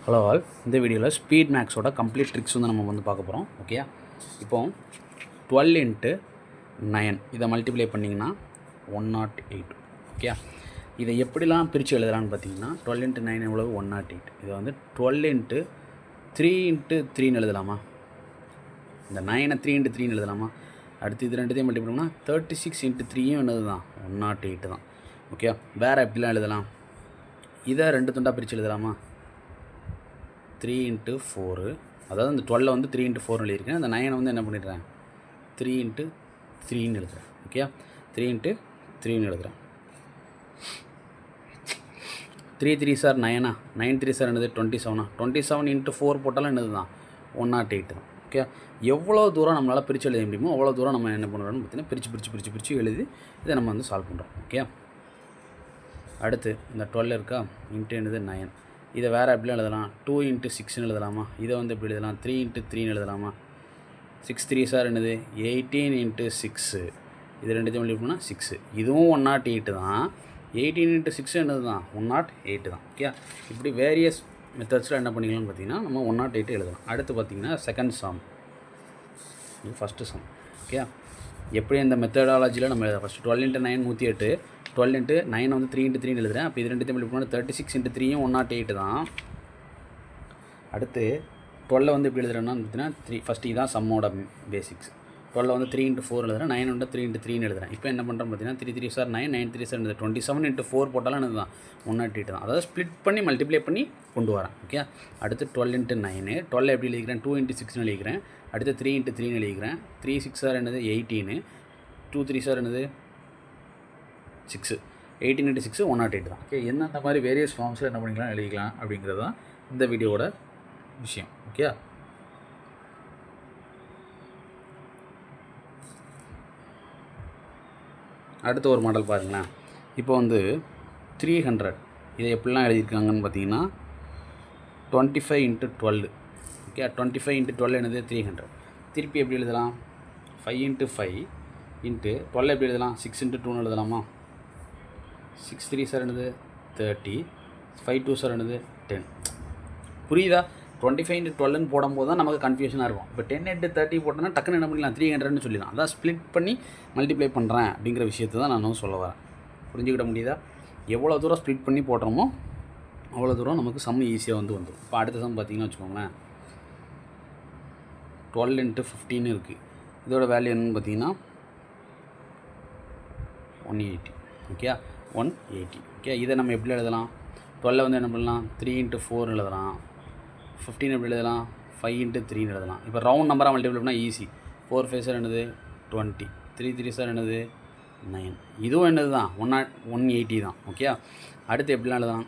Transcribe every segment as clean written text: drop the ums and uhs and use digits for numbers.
Hello all, இந்த வீடியோவில் speed மேக்ஸோட complete tricks வந்து நம்ம வந்து பார்க்க போகிறோம். ஓகே, இப்போ 12 × 9 இதை மல்டிப்ளை பண்ணிங்கன்னா 108. ஓகே, இதை எப்படிலாம் பிரித்து எழுதலான்னு பார்த்தீங்கன்னா 12 × 9 எவ்வளவு 108. இதை வந்து 12 × 3 × 3ன்னு எழுதலாமா? இந்த 9 3 × 3ன்னு எழுதலாமா? அடுத்து இது ரெண்டுத்தையும் மல்டிப்ளை பண்ணால் 36 × 3யும் என்னது தான் 108 தான். ஓகே, வேறு எப்படிலாம் எழுதலாம்? இதை ரெண்டு துண்டாக பிரித்து எழுதலாமா? 3 × 4, அதாவது இந்த 12 வந்து 3 × 4 எழுதியிருக்கேன். அந்த 9 வந்து என்ன பண்ணிடுறேன் 3 × 3ன்னு எழுதுகிறேன். ஓகே, 3 × 3ன்னு எழுதுகிறேன். 3 3s are 9, 9 3s are என்னது 27, 27 × 4 போட்டாலும் என்னது தான் 108 தான். ஓகே, எவ்வளோ தூரம் நம்மளால் பிரித்து எழுத முடியுமோ அவ்வளோ தூரம் நம்ம என்ன பண்ணுறோம்னு பார்த்தீங்கன்னா பிரித்து எழுதி இதை நம்ம வந்து சால்வ் பண்ணுறோம். ஓகே, அடுத்து இந்த 12 இருக்கா இன்ட்டு என்னது 9, இதை வேறு எப்படிலாம் எழுதலாம்? 2 × 6ன்னு எழுதலாமா? இதை வந்து எப்படி எழுதலாம்? 3 × 3ன்னு எழுதலாமா? 6 3s are என்னது 18 × 6, இது ரெண்டுத்தையும் மல்டிப்ளை பண்ணால் 6, இதுவும் 108 தான். 18 × 6 என்னது தான் 108 தான். ஓகே, இப்படி வேரியஸ் மெத்தட்ஸில் என்ன பண்ணிக்கலாம்னு பார்த்தீங்கன்னா நம்ம 108 எழுதலாம். அடுத்து பார்த்தீங்கன்னா செகண்ட் சம், இது ஃபஸ்ட்டு சம். ஓகே, எப்படி இந்த மெத்தடாலஜியில் நம்ம எழுத ஃபஸ்ட்டு 12 × 9 108, 12 × 9 வந்து 3 × 3ன்னு எழுதுகிறேன். அப்போ இது ரெண்டுத்தையும் மல்டிப்ளை பண்ணால் 36 × 3யும் 108 தான். அடுத்து 12 வந்து எப்படி எழுதுறேன்னா பார்த்தீங்கன்னா 3, ஃபஸ்ட்டு இதுதான் சம்மோட பேசிக்ஸ். 12 வந்து 3 × 4 எழுதுறேன், 9 வந்து 3 × 3ன்னு எழுதுறேன். இப்போ என்ன பண்ணுறோம் பார்த்தீங்கன்னா 3 3s are 9, 9 3s are 27 × 4 போட்டாலும் என்னது தான் 108 தான். அதாவது ஸ்ப்ளிட் பண்ணி மல்டிப்ளை பண்ணி கொண்டு வரேன். ஓகே, அடுத்து 12 × 9, 12 எப்படி எழுதிக்கிறேன் 2 × 6ன்னு எழுதிக்கிறேன். அடுத்து 3 × 3ன்னு எழுதிக்கிறேன். 3 6s are என்னது 18, 2 3s are என்னது 6, 18 × 6 108 தான். ஓகே, எந்தெந்த மாதிரி வேரியஸ் ஃபார்ம்ஸில் என்ன பண்ணிக்கலாம் எழுதிக்கலாம் அப்படிங்கிறது தான் இந்த வீடியோவோட விஷயம். ஓகே, அடுத்த ஒரு மாடல் பாருங்களேன். இப்போ வந்து 300 இதை எப்படிலாம் எழுதியிருக்காங்கன்னு பார்த்தீங்கன்னா 25 × 12. ஓகே, 25 × 12 என்னது 300. திருப்பி எப்படி எழுதலாம்? 5 × 5 × 12 எப்படி எழுதலாம்? 6 × 2ன்னு எழுதலாமா? 6 3s are என்னது 30, 5 2s are என்னது 10. புரியுதா? 25 × 12ன்னு போடும்போது தான் நமக்கு கன்ஃபியூஷனாக இருக்கும். இப்போ 10 × 30 போட்டோன்னா டக்குன்னு என்ன பண்ணிடலாம் 300ன்னு சொல்லிடலாம். அதான் ஸ்ப்ளிட் பண்ணி மல்டிப்ளை பண்ணுறேன் அப்படிங்கிற விஷயத்தை தான் நான் சொல்ல வரேன். புரிஞ்சுக்கிட முடியுதா? எவ்வளோ தூரம் ஸ்ப்ளிட் பண்ணி போடுறோமோ அவ்வளோ தூரம் நமக்கு சம் ஈஸியாக வந்து வந்துடும். இப்போ அடுத்த சம் பார்த்தீங்கன்னா வச்சுக்கோங்களேன் 12 × 15 இருக்குது. இதோட வேல்யூ என்னன்னு பார்த்தீங்கன்னா 180. ஓகே, 180. ஓகே, இதை நம்ம எப்படி எழுதலாம்? 12 வந்து என்ன பண்ணலாம் 3 × 4 எழுதலாம். 15 எப்படி எழுதலாம் 5 × 3ன்னு எழுதலாம். இப்போ ரவுண்ட் நம்பராக மல்டிப்ளை பண்ணால் ஈஸி. 4 5s are என்னது 20, 3 3s are என்னது 9, இதுவும் என்னது தான் 180 தான். ஓகே, அடுத்து எப்படிலாம் எழுதலாம்?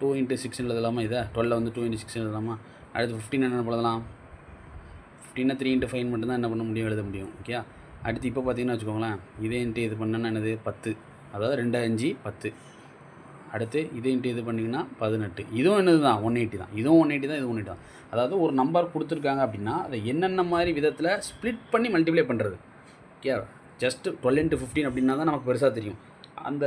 2 × 6ன்னு எழுதலாமா? இதை 12 வந்து 2 × 6 எழுதலாமா? அடுத்து 15 என்ன எழுதலாம்? 15 3 × 5 மட்டும்தான் என்ன பண்ண முடியும் எழுத முடியும். ஓகே, அடுத்து இப்போ பார்த்தீங்கன்னா வச்சுக்கோங்களேன் இதே இன்ட்டு இது பண்ணோன்னா என்னது 10, அதாவது 2 5 10. அடுத்து இது இன்ட்டு இது பண்ணிங்கன்னா 18, இதுவும் என்னது தான் 180 தான். இதுவும் 180 தான், இது 180 தான். அதாவது ஒரு நம்பர் கொடுத்துருக்காங்க அப்படின்னா அதை என்னென்ன மாதிரி விதத்தில் ஸ்ப்ளிட் பண்ணி மல்டிப்ளை பண்ணுறது. ஓகே, ஜஸ்ட்டு 12 × 15 அப்படின்னா தான் நமக்கு பெருசாக தெரியும். அந்த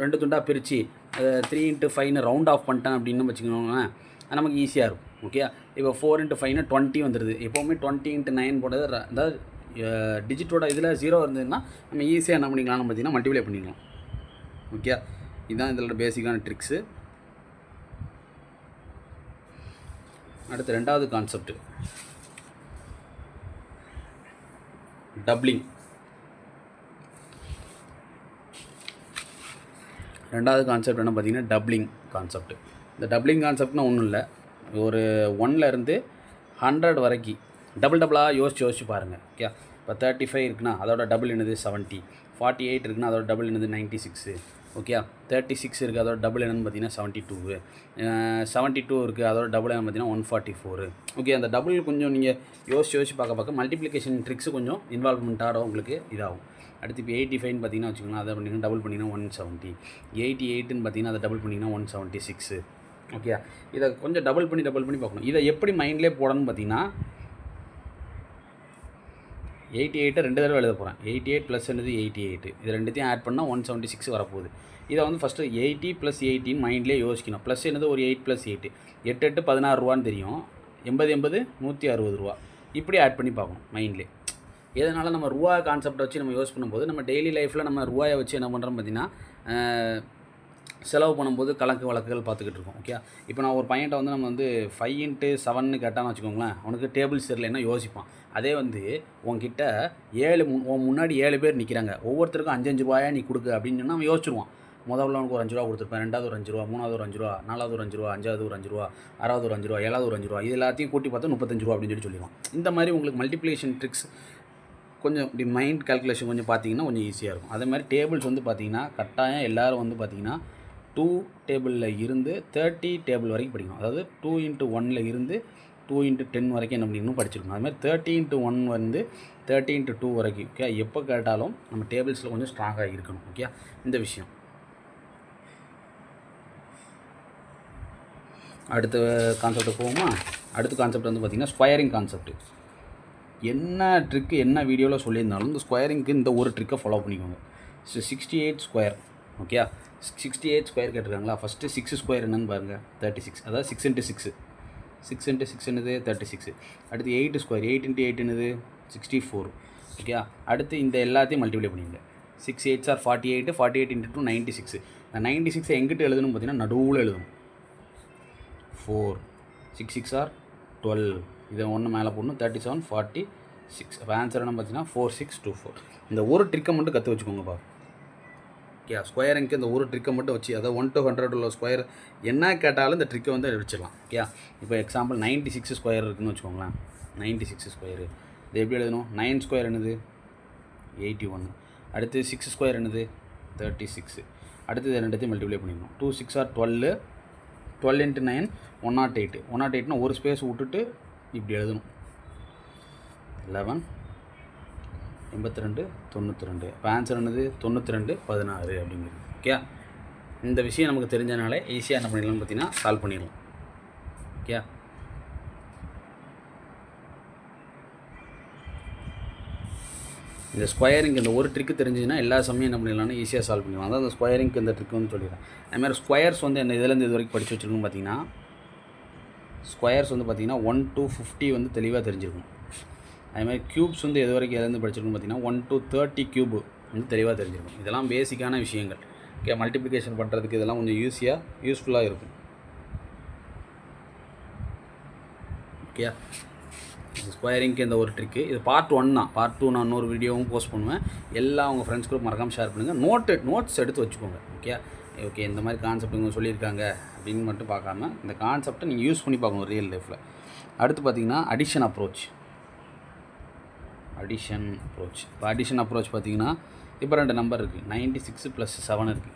ரெண்டு துண்டாக பிரித்து அதை 3 × 5ன்னு ரவுண்ட் ஆஃப் பண்ணிட்டேன் அப்படின்னு வச்சுக்கோங்களேன், நமக்கு ஈஸியாக இருக்கும். ஓகே, இப்போ 4 × 5ன்னு 20 வந்துடுது. எப்போவுமே 20 × 9 போட்டது அதாவது டிஜிட்டோட இதில் 0 இருந்ததுன்னா நம்ம ஈஸியாக என்ன பண்ணிக்கலாம்னு பார்த்தீங்கன்னா மல்டிப்ளை பண்ணிக்கலாம். ஓகே, இதுதான் இதோட பேசிக்கான ட்ரிக்ஸு. அடுத்து ரெண்டாவது கான்செப்ட் டப்ளிங். ரெண்டாவது கான்செப்ட் என்ன பார்த்தீங்கன்னா டப்ளிங் கான்செப்ட். இந்த டப்ளிங் கான்செப்ட்னா ஒன்றும் இல்லை, ஒரு 1ல் இருந்து 100 வரைக்கும் டபுளாக யோசிச்சு பாருங்கள். ஓகே, இப்போ 35 இருக்குன்னா அதோட டபுள் என்னது 70, 48 இருக்குன்னா அதோட டபுள் என்னது 96. ஓகே, 36 இருக்குது அதோட டபுள் என்னென்னு பார்த்தீங்கன்னா 72, 72 இருக்குது அதோட டபுள் என்னன்னு பார்த்தீங்கன்னா 144. ஓகே, அந்த டபுள் கொஞ்சம் நீங்கள் யோசிச்சு பார்க்க மல்டிப்ளிகேஷன் ட்ரிக்ஸு கொஞ்சம் இன்வால்வ்மெண்ட்டாக உங்களுக்கு இதாகும். அடுத்து இப்போ 85ன்னு பார்த்தீங்கன்னா வச்சுக்கோங்களேன், அதை பண்ணிங்கன்னா டபுள் பண்ணிங்கன்னா 170, 88ன்னு பார்த்தீங்கன்னா அதை டபுள் பண்ணிங்கன்னா 176. ஓகே, இதை கொஞ்சம் டபுள் பண்ணி பார்க்கணும். இதை எப்படி மைண்ட்லேயே போடணும்னு பார்த்தீங்கன்னா 88 ரெண்டு தடவை எழுத போகிறேன். 88 + என்னது 88, இது ரெண்டுத்தையும் ஆட் பண்ணால் 176 வரப்போகுது. இதை வந்து ஃபஸ்ட்டு 80 + 18 மைண்ட்லேயே யோசிக்கணும். ப்ளஸ் என்னது ஒரு 8 + 8 8 8 16 ரூபான்னு தெரியும். 80 80 160 ரூபா. இப்படி ஆட் பண்ணி பார்க்கணும் மைண்ட்லேயே. எதனால் நம்ம ரூபா கான்செப்டை வச்சு நம்ம யூஸ் பண்ணும்போது நம்ம டெய்லி லைஃப்பில் நம்ம ரூபாயை வச்சு என்ன பண்ணுறோம் பார்த்திங்கன்னா செலவு பண்ணும்போது கணக்கு வழக்குகள் பார்த்துக்கிட்டு இருக்கோம். ஓகே, இப்போ நான் ஒரு பையன்ட்ட வந்து நம்ம வந்து 5 × 7 கேட்டான்னு வச்சுக்கோங்களேன், அவனுக்கு டேபிள்ஸ் தெரியலன்னா யோசிப்பான். அதே வந்து உன்கிட்ட 7 முன்னாடி 7 பேர் நிற்கிறாங்க, ஒவ்வொருத்தருக்கும் 5 5 ரூபாயா நீ கொடுக்கு அப்படின்னு சொன்னால் அவன் யோசிச்சுருவான். முதல்ல அவனுக்கு ஒரு 5 ரூபா கொடுத்துருப்பேன், ரெண்டாவது ஒரு 5 ரூபா, மூணாவது ஒரு 5 ரூபா, நாலாவது ஒரு 5 ரூபா, அஞ்சாவது ஒரு 5 ரூபா, ஆறாவது ஒரு 5 ரூபா, ஏழாவது ஒரு 5 ரூபா, இது எல்லாத்தையும் கூட்டி பார்த்தா 35 ரூபா அப்படின்னு சொல்லிடுவான். இந்த மாதிரி உங்களுக்கு மல்டிப்ளிகேஷன் ட்ரிக்ஸ் கொஞ்சம் இப்படி மைண்ட் கால்குலேஷன் கொஞ்சம் பார்த்தீங்கன்னா கொஞ்சம் ஈஸியாக இருக்கும். அதே மாதிரி டேபிள்ஸ் வந்து பார்த்தீங்கன்னா கட்டாயம் எல்லோரும் வந்து பார்த்தீங்கன்னா 2 டேபிளில் இருந்து 30 டேபிள் வரைக்கும் படிக்கணும். அதாவது 2 × 1 இருந்து 2 × 10 வரைக்கும் என்ன பண்ணிக்கணும் படிச்சிருக்கணும். அதுமாதிரி 30 × 1 வந்து 30 × 2 வரைக்கும். ஓகே, எப்போ கேட்டாலும் நம்ம டேபிள்ஸில் கொஞ்சம் ஸ்ட்ராங்காக இருக்கணும். ஓகே, இந்த விஷயம். அடுத்த கான்செப்ட் போவோமா? அடுத்த கான்செப்ட் வந்து பார்த்திங்கன்னா ஸ்கொயரிங் கான்செப்ட். என்ன ட்ரிக்கு என்ன வீடியோவில் சொல்லியிருந்தாலும் இந்த ஸ்கொயரிங்க்கு இந்த ஒரு ட்ரிக்கை ஃபாலோ பண்ணிக்கோங்க. 68 ஸ்கொயர். ஓகே, 68 ஸ்கொயர் கேட்டிருக்காங்களா? ஃபஸ்ட்டு 6 ஸ்கொயர் என்னன்னு பாருங்கள், 36. அதாவது 6 × 6 6 × 6 என்னது 36. அடுத்து 8 ஸ்கொயர், 8 × 8 என்னது 64. ஓகே, அடுத்து இந்த எல்லாத்தையும் மல்டிப்ளை பண்ணிடுங்க. 6 8s are 48, 48 × 2 96. இந்த 96 எங்கிட்ட எழுதணும் பார்த்தீங்கன்னா நடுவில் எழுதணும். 4 6 6 are 12. இதை ஒன்று மேலே போடணும். 37 46. அப்போ ஆன்சர் என்ன பார்த்தீங்கன்னா 4624. இந்த ஒரு ட்ரிக்கை மட்டும் கற்று வச்சுக்கோங்கப்பா. ஓகே, ஸ்கொயரிங்க்கு இந்த ஒரு ட்ரிக்கை மட்டும் வச்சு, அதாவது 1 to 100 உள்ள ஸ்கொயர் என்ன கேட்டாலும் இந்த ட்ரிக்கை வந்து வச்சிடலாம். ஓகே, இப்போ எக்ஸாம்பிள் 96 ஸ்கொயர் இருக்குதுன்னு வச்சுக்கோங்களேன். 96 ஸ்கொயரு இது எப்படி எழுதணும்? 9 ஸ்கொயர் என்னது 81. அடுத்து 6 ஸ்கொயர் என்னது 36. அடுத்து இது ரெண்டுத்தையும் மல்டிப்ளை பண்ணிடணும். 2 6 are 12. 12 × 9 108. 108னா ஒரு ஸ்பேஸ் விட்டுட்டு இப்படி எழுதணும். 11 82 92. இப்போ ஆன்சர் என்னது 92 16 அப்படிங்கிறது. ஓகே, இந்த விஷயம் நமக்கு தெரிஞ்சனாலே ஈஸியாக என்ன பண்ணிடலாம்னு பார்த்தீங்கன்னா சால்வ் பண்ணிடலாம். ஓகே, இந்த ஸ்கொயரிங் இந்த ஒரு ட்ரிக்கு தெரிஞ்சுன்னா எல்லா சமயம் என்ன பண்ணிடலாம்னா ஈஸியாக சால்வ் பண்ணிடலாம். அதான் அந்த ஸ்கொயரிங்க்கு இந்த ட்ரிக் வந்து சொல்லிடுறேன். அதுமாதிரி ஸ்கொயர்ஸ் வந்து என்ன இதுலேருந்து இது வரைக்கும் படித்து வச்சுருக்கோன்னு பார்த்தீங்கன்னா ஸ்கொயர்ஸ் வந்து பார்த்திங்கன்னா 1 to 50 வந்து தெளிவாக தெரிஞ்சிருக்கும். அதுமாதிரி க்யூப்ஸ் வந்து எது வரைக்கும் எதுலேருந்து படிச்சிருக்கோம் பார்த்திங்கன்னா 1 to 30 க்யூப் வந்து தெளிவாக தெரிஞ்சிருக்கும். இதெல்லாம் பேசிக்கான விஷயங்கள். ஓகே, மல்டிப்ளிகேஷன் பண்ணுறதுக்கு இதெல்லாம் கொஞ்சம் யூஸ்ஃபுல்லாக இருக்கும். ஓகே, ஸ்கொயரிங்க்கு இந்த ஒரு ட்ரிக்கு இது பார்ட் 1 தான். பார்ட் 2 நான் இன்னொரு வீடியோவும் போஸ்ட் பண்ணுவேன். எல்லாம் உங்கள் ஃப்ரெண்ட்ஸ் குரூப் மறக்காமல் ஷேர் பண்ணுங்கள். நோட்ஸ் எடுத்து வச்சுக்கோங்க. ஓகே, இந்த மாதிரி கான்செப்ட் இவங்க சொல்லியிருக்காங்க அப்படின்னு மட்டும் பார்க்காம இந்த கான்செப்டை நீங்கள் யூஸ் பண்ணி பார்க்கணும் ரியல் லைஃப்பில். அடுத்து பார்த்திங்கன்னா அடிஷன் அப்ரோச். இப்போ அடிஷன் அப்ரோச் பார்த்திங்கன்னா இப்போ 2 நம்பர் இருக்குது. 96 + 7 இருக்குது.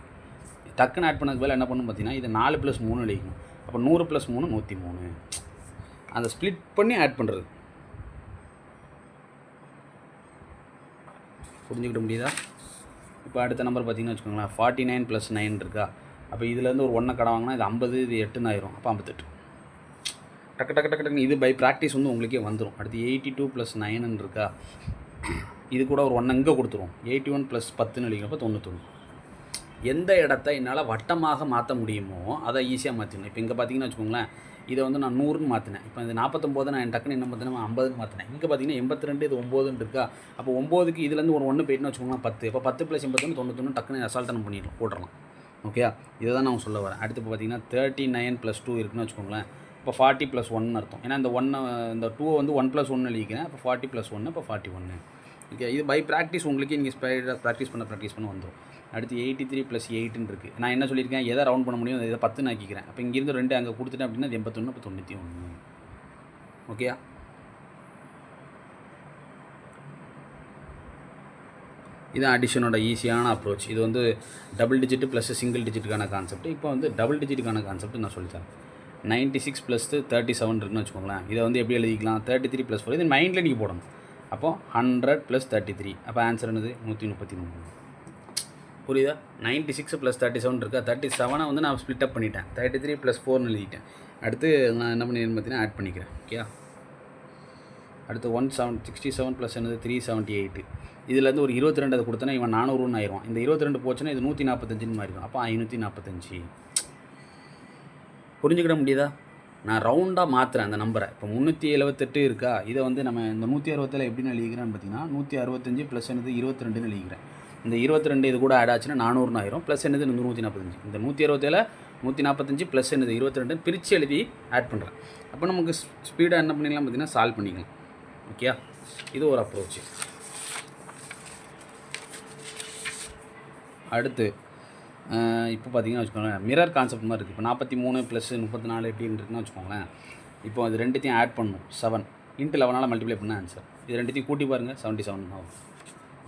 டக்குன்னு ஆட் பண்ணதுக்கு பதில் என்ன பண்ணணும் பார்த்தீங்கன்னா இது 4 + 3 அடிக்கணும். அப்போ 100 + 3 103. அந்த ஸ்ப்ளிட் பண்ணி ஆட் பண்ணுறது. புரிஞ்சுக்கிட்ட முடியுதா? இப்போ அடுத்த நம்பர் பார்த்திங்கன்னா வச்சுக்கோங்களேன் 49 + 9 இருக்கா? அப்போ இதுலேருந்து ஒரு 1 கடை வாங்கினா இது 50, இது 8 ஆயிரும். அப்போ 58. டக்கு இது பை ப்ராக்டிஸ் வந்து உங்களுக்கே வந்துடும். அடுத்து 82 + 9 இருக்கா? இது கூட ஒரு 1 இங்கே கொடுத்துரும். 81 + 10 அடிக்கிறப்ப 91. எந்த இடத்த என்னால் வட்டமாக மாற்ற முடியுமோ அதை ஈஸியாக மாற்றிடணும். இப்போ இங்கே பார்த்தீங்கன்னா வச்சுக்கோங்களேன் இதை வந்து நான் 100ன்னு மாற்றினேன். இப்போ இந்த 49 நான் டக்குன்னு என்ன பார்த்தேன்னா 50ன்னு மாற்றினேன். இங்கே பார்த்தீங்கன்னா 82 இது 9ன்னு இருக்கா? அப்போ 9க்கு இதுலேருந்து ஒரு 1 போயிட்டுன்னு வச்சுக்கோங்களேன் 10. இப்போ 10 + 81 91 டக்குன்னு அசால்ட்டாக பண்ணிடலாம், போட்டுடலாம். ஓகே, இதை தான் நான் சொல்ல வரேன். அடுத்து இப்போ பார்த்தீங்கன்னா 39 + 2 இருக்குன்னு வச்சுக்கோங்களேன். இப்போ 40 + 1 அர்த்தம். ஏன்னா இந்த 2 வந்து 1 + 1 எழுதிக்கிறேன். இப்போ 40 + 1 இப்போ 41. ஓகே, இது பை ப்ராக்டிஸ் உங்களுக்கு நீங்கள் ஸ்பைடாக ப்ராக்டிஸ் பண்ண வந்துடும். அடுத்து 83 + 8 இருக்குது. நான் என்ன சொல்லியிருக்கேன், எதை ரவுண்ட் பண்ண முடியும் இதை 10ன்னு ஆக்கிக்கிறேன். அப்போ இங்கேருந்து 2 அங்கே கொடுத்துட்டேன் அப்படின்னா அது 81 இப்போ 91. ஓகேயா? இதுதான் அடிஷனோட ஈஸியான அப்ரோச். இது வந்து டபுள் டிஜிட் ப்ளஸ் சிங்கிள் டிஜிட்டுக்கான கான்செப்ட். இப்போ வந்து டபுள் டிஜிட்டுக்கான கான்செப்ட் நான் சொல்லித்தரேன். 96 + 37 இருக்குன்னு வச்சுக்கோங்களேன். இதை வந்து எப்படி எழுதிக்கலாம் 33 + 4 இது மைண்டில் நீங்கள் போடணும். அப்போது 100 + 33 அப்போ ஆன்சர் என்னது 133. புரியுதா? 96 + 37 இருக்கா? 37 வந்து நான் ஸ்ப்ளிட் அப் பண்ணிட்டேன். 33 + 4 எழுதிட்டேன். அடுத்து நான் என்ன பண்ணிடுறேன் பார்த்தீங்கன்னா ஆட் பண்ணிக்கிறேன். ஓகே, அடுத்து 167 ப்ளஸ் என்னது 378. இதுலேருந்து ஒரு 22 அதை கொடுத்தனா இவன் 400 ஆயிடுவான். இந்த 22 போச்சுன்னா இது 145 மாறிடும். அப்போ 545. புரிஞ்சுக்கிட முடியுதா? நான் ரவுண்டாக மாற்றுறேன் அந்த நம்பரை. இப்போ 378 இருக்கா, இதை வந்து நம்ம இந்த 167 எப்படின்னு எழுதிக்கிறேன்னு பார்த்தீங்கன்னா 165 ப்ளஸ் என்னது 22ன்னு எழுதிக்கிறேன். இந்த 22 இது கூட ஆட் ஆச்சுன்னா 400 ஆயிரும். ப்ளஸ் என்னது 145. இந்த 167 145 ப்ளஸ் என்னது 22 பிரித்து எழுதி ஆட் பண்ணுறேன். அப்போ நமக்கு ஸ்பீடாக என்ன பண்ணிக்கலாம் பார்த்தீங்கன்னா சால்வ் பண்ணிக்கலாம். ஓகே, இது ஒரு அப்ரோச்சு. அடுத்து இப்போ பார்த்தீங்கன்னா வச்சுக்கோங்களேன், மிரர் கான்செப்ட் மாதிரி இருக்குது. இப்போ 43 + 34 எப்படின்னு இருக்குன்னு வச்சுக்கோங்களேன். இப்போ அது ரெண்டுத்தையும் ஆட் பண்ணணும். 7 × 11 மல்டிப்ளை பண்ண ஆன்சர். இது ரெண்டுத்தையும் கூட்டி பாருங்கள், 77 ஆகும்.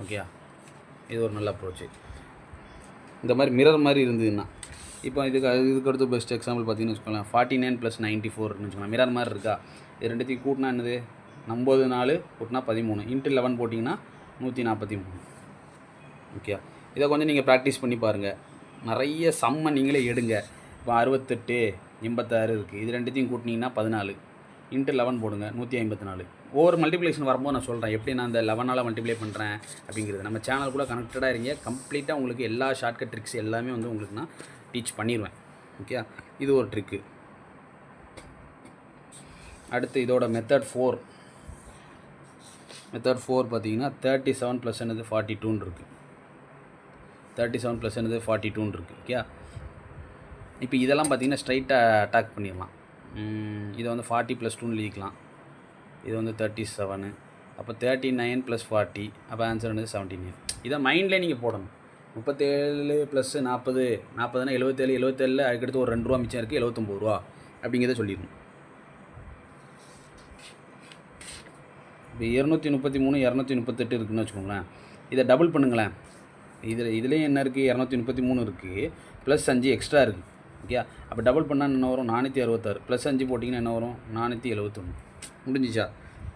ஓகே, இது ஒரு நல்ல அப்ரோச்சு. இந்த மாதிரி மிரர் மாதிரி இருந்ததுன்னா இப்போ இதுக்கு அடுத்து பெஸ்ட் எக்ஸாம்பிள் பார்த்தீங்கன்னு வச்சுக்கோங்களேன், 49 + 94ன்னு வச்சுக்கோங்களேன். மிரர் மாதிரி இருக்கா, இது ரெண்டுத்தையும் கூட்டினா என்னது 94 கூட்டினா 13 × 11 போட்டிங்கன்னா 143. ஓகே, இதை கொஞ்சம் நீங்கள் ப்ராக்டிஸ் பண்ணி பாருங்கள். நிறைய சம்மை நீங்களே எடுங்க. இப்போ 68 86 இருக்குது, இது ரெண்டுத்தையும் கூட்டினீங்கன்னா 14 × 11 போடுங்க 154. ஒவ்வொரு மல்டிப்ளிகேஷன் வரும்போது நான் சொல்கிறேன் எப்படி நான் அந்த 11ஆல் மல்டிப்ளை பண்ணுறேன் அப்படிங்கிறது. நம்ம சேனல் கூட கனெக்டடாக இருங்க. கம்ப்ளீட்டாக உங்களுக்கு எல்லா ஷார்ட்கட் ட்ரிக்ஸ் எல்லாமே வந்து உங்களுக்கு நான் டீச் பண்ணிடுவேன். ஓகே, இது ஒரு ட்ரிக்கு. அடுத்து இதோட மெத்தட் 4 பார்த்தீங்கன்னா 37 + என்னது 42ன்னு இருக்குது. 37 + என்னது 42ன்னு இருக்குது. ஓகே, இப்போ இதெல்லாம் பார்த்தீங்கன்னா ஸ்ட்ரைட்டாக அட்டாக் பண்ணிடலாம். இதை வந்து 40 + 2ன்னு எழுதிக்கலாம். இது வந்து 37. அப்போ 39 + 40, அப்போ ஆன்சர் வந்து 79. இதை மைண்ட்லேயே நீங்கள் போடணும். 37 + 40 40னா 77. 77 அதுக்கடுத்து ஒரு 2 ரூபா மிச்சம் இருக்குது, 79 ரூபா அப்படிங்கிறத சொல்லிடணும். இப்போ 233 238 இருக்குதுன்னு வச்சுக்கோங்களேன். இதை டபுள் பண்ணுங்களேன். இதுலேயும் என்ன இருக்குது, 233 இருக்குது, ப்ளஸ் 5 எக்ஸ்ட்ரா இருக்குது. ஓகே, அப்போ டபுள் பண்ணால் என்ன வரும் 466, ப்ளஸ் 5 போட்டிங்கன்னா என்ன வரும் 471. முடிஞ்சிச்சா?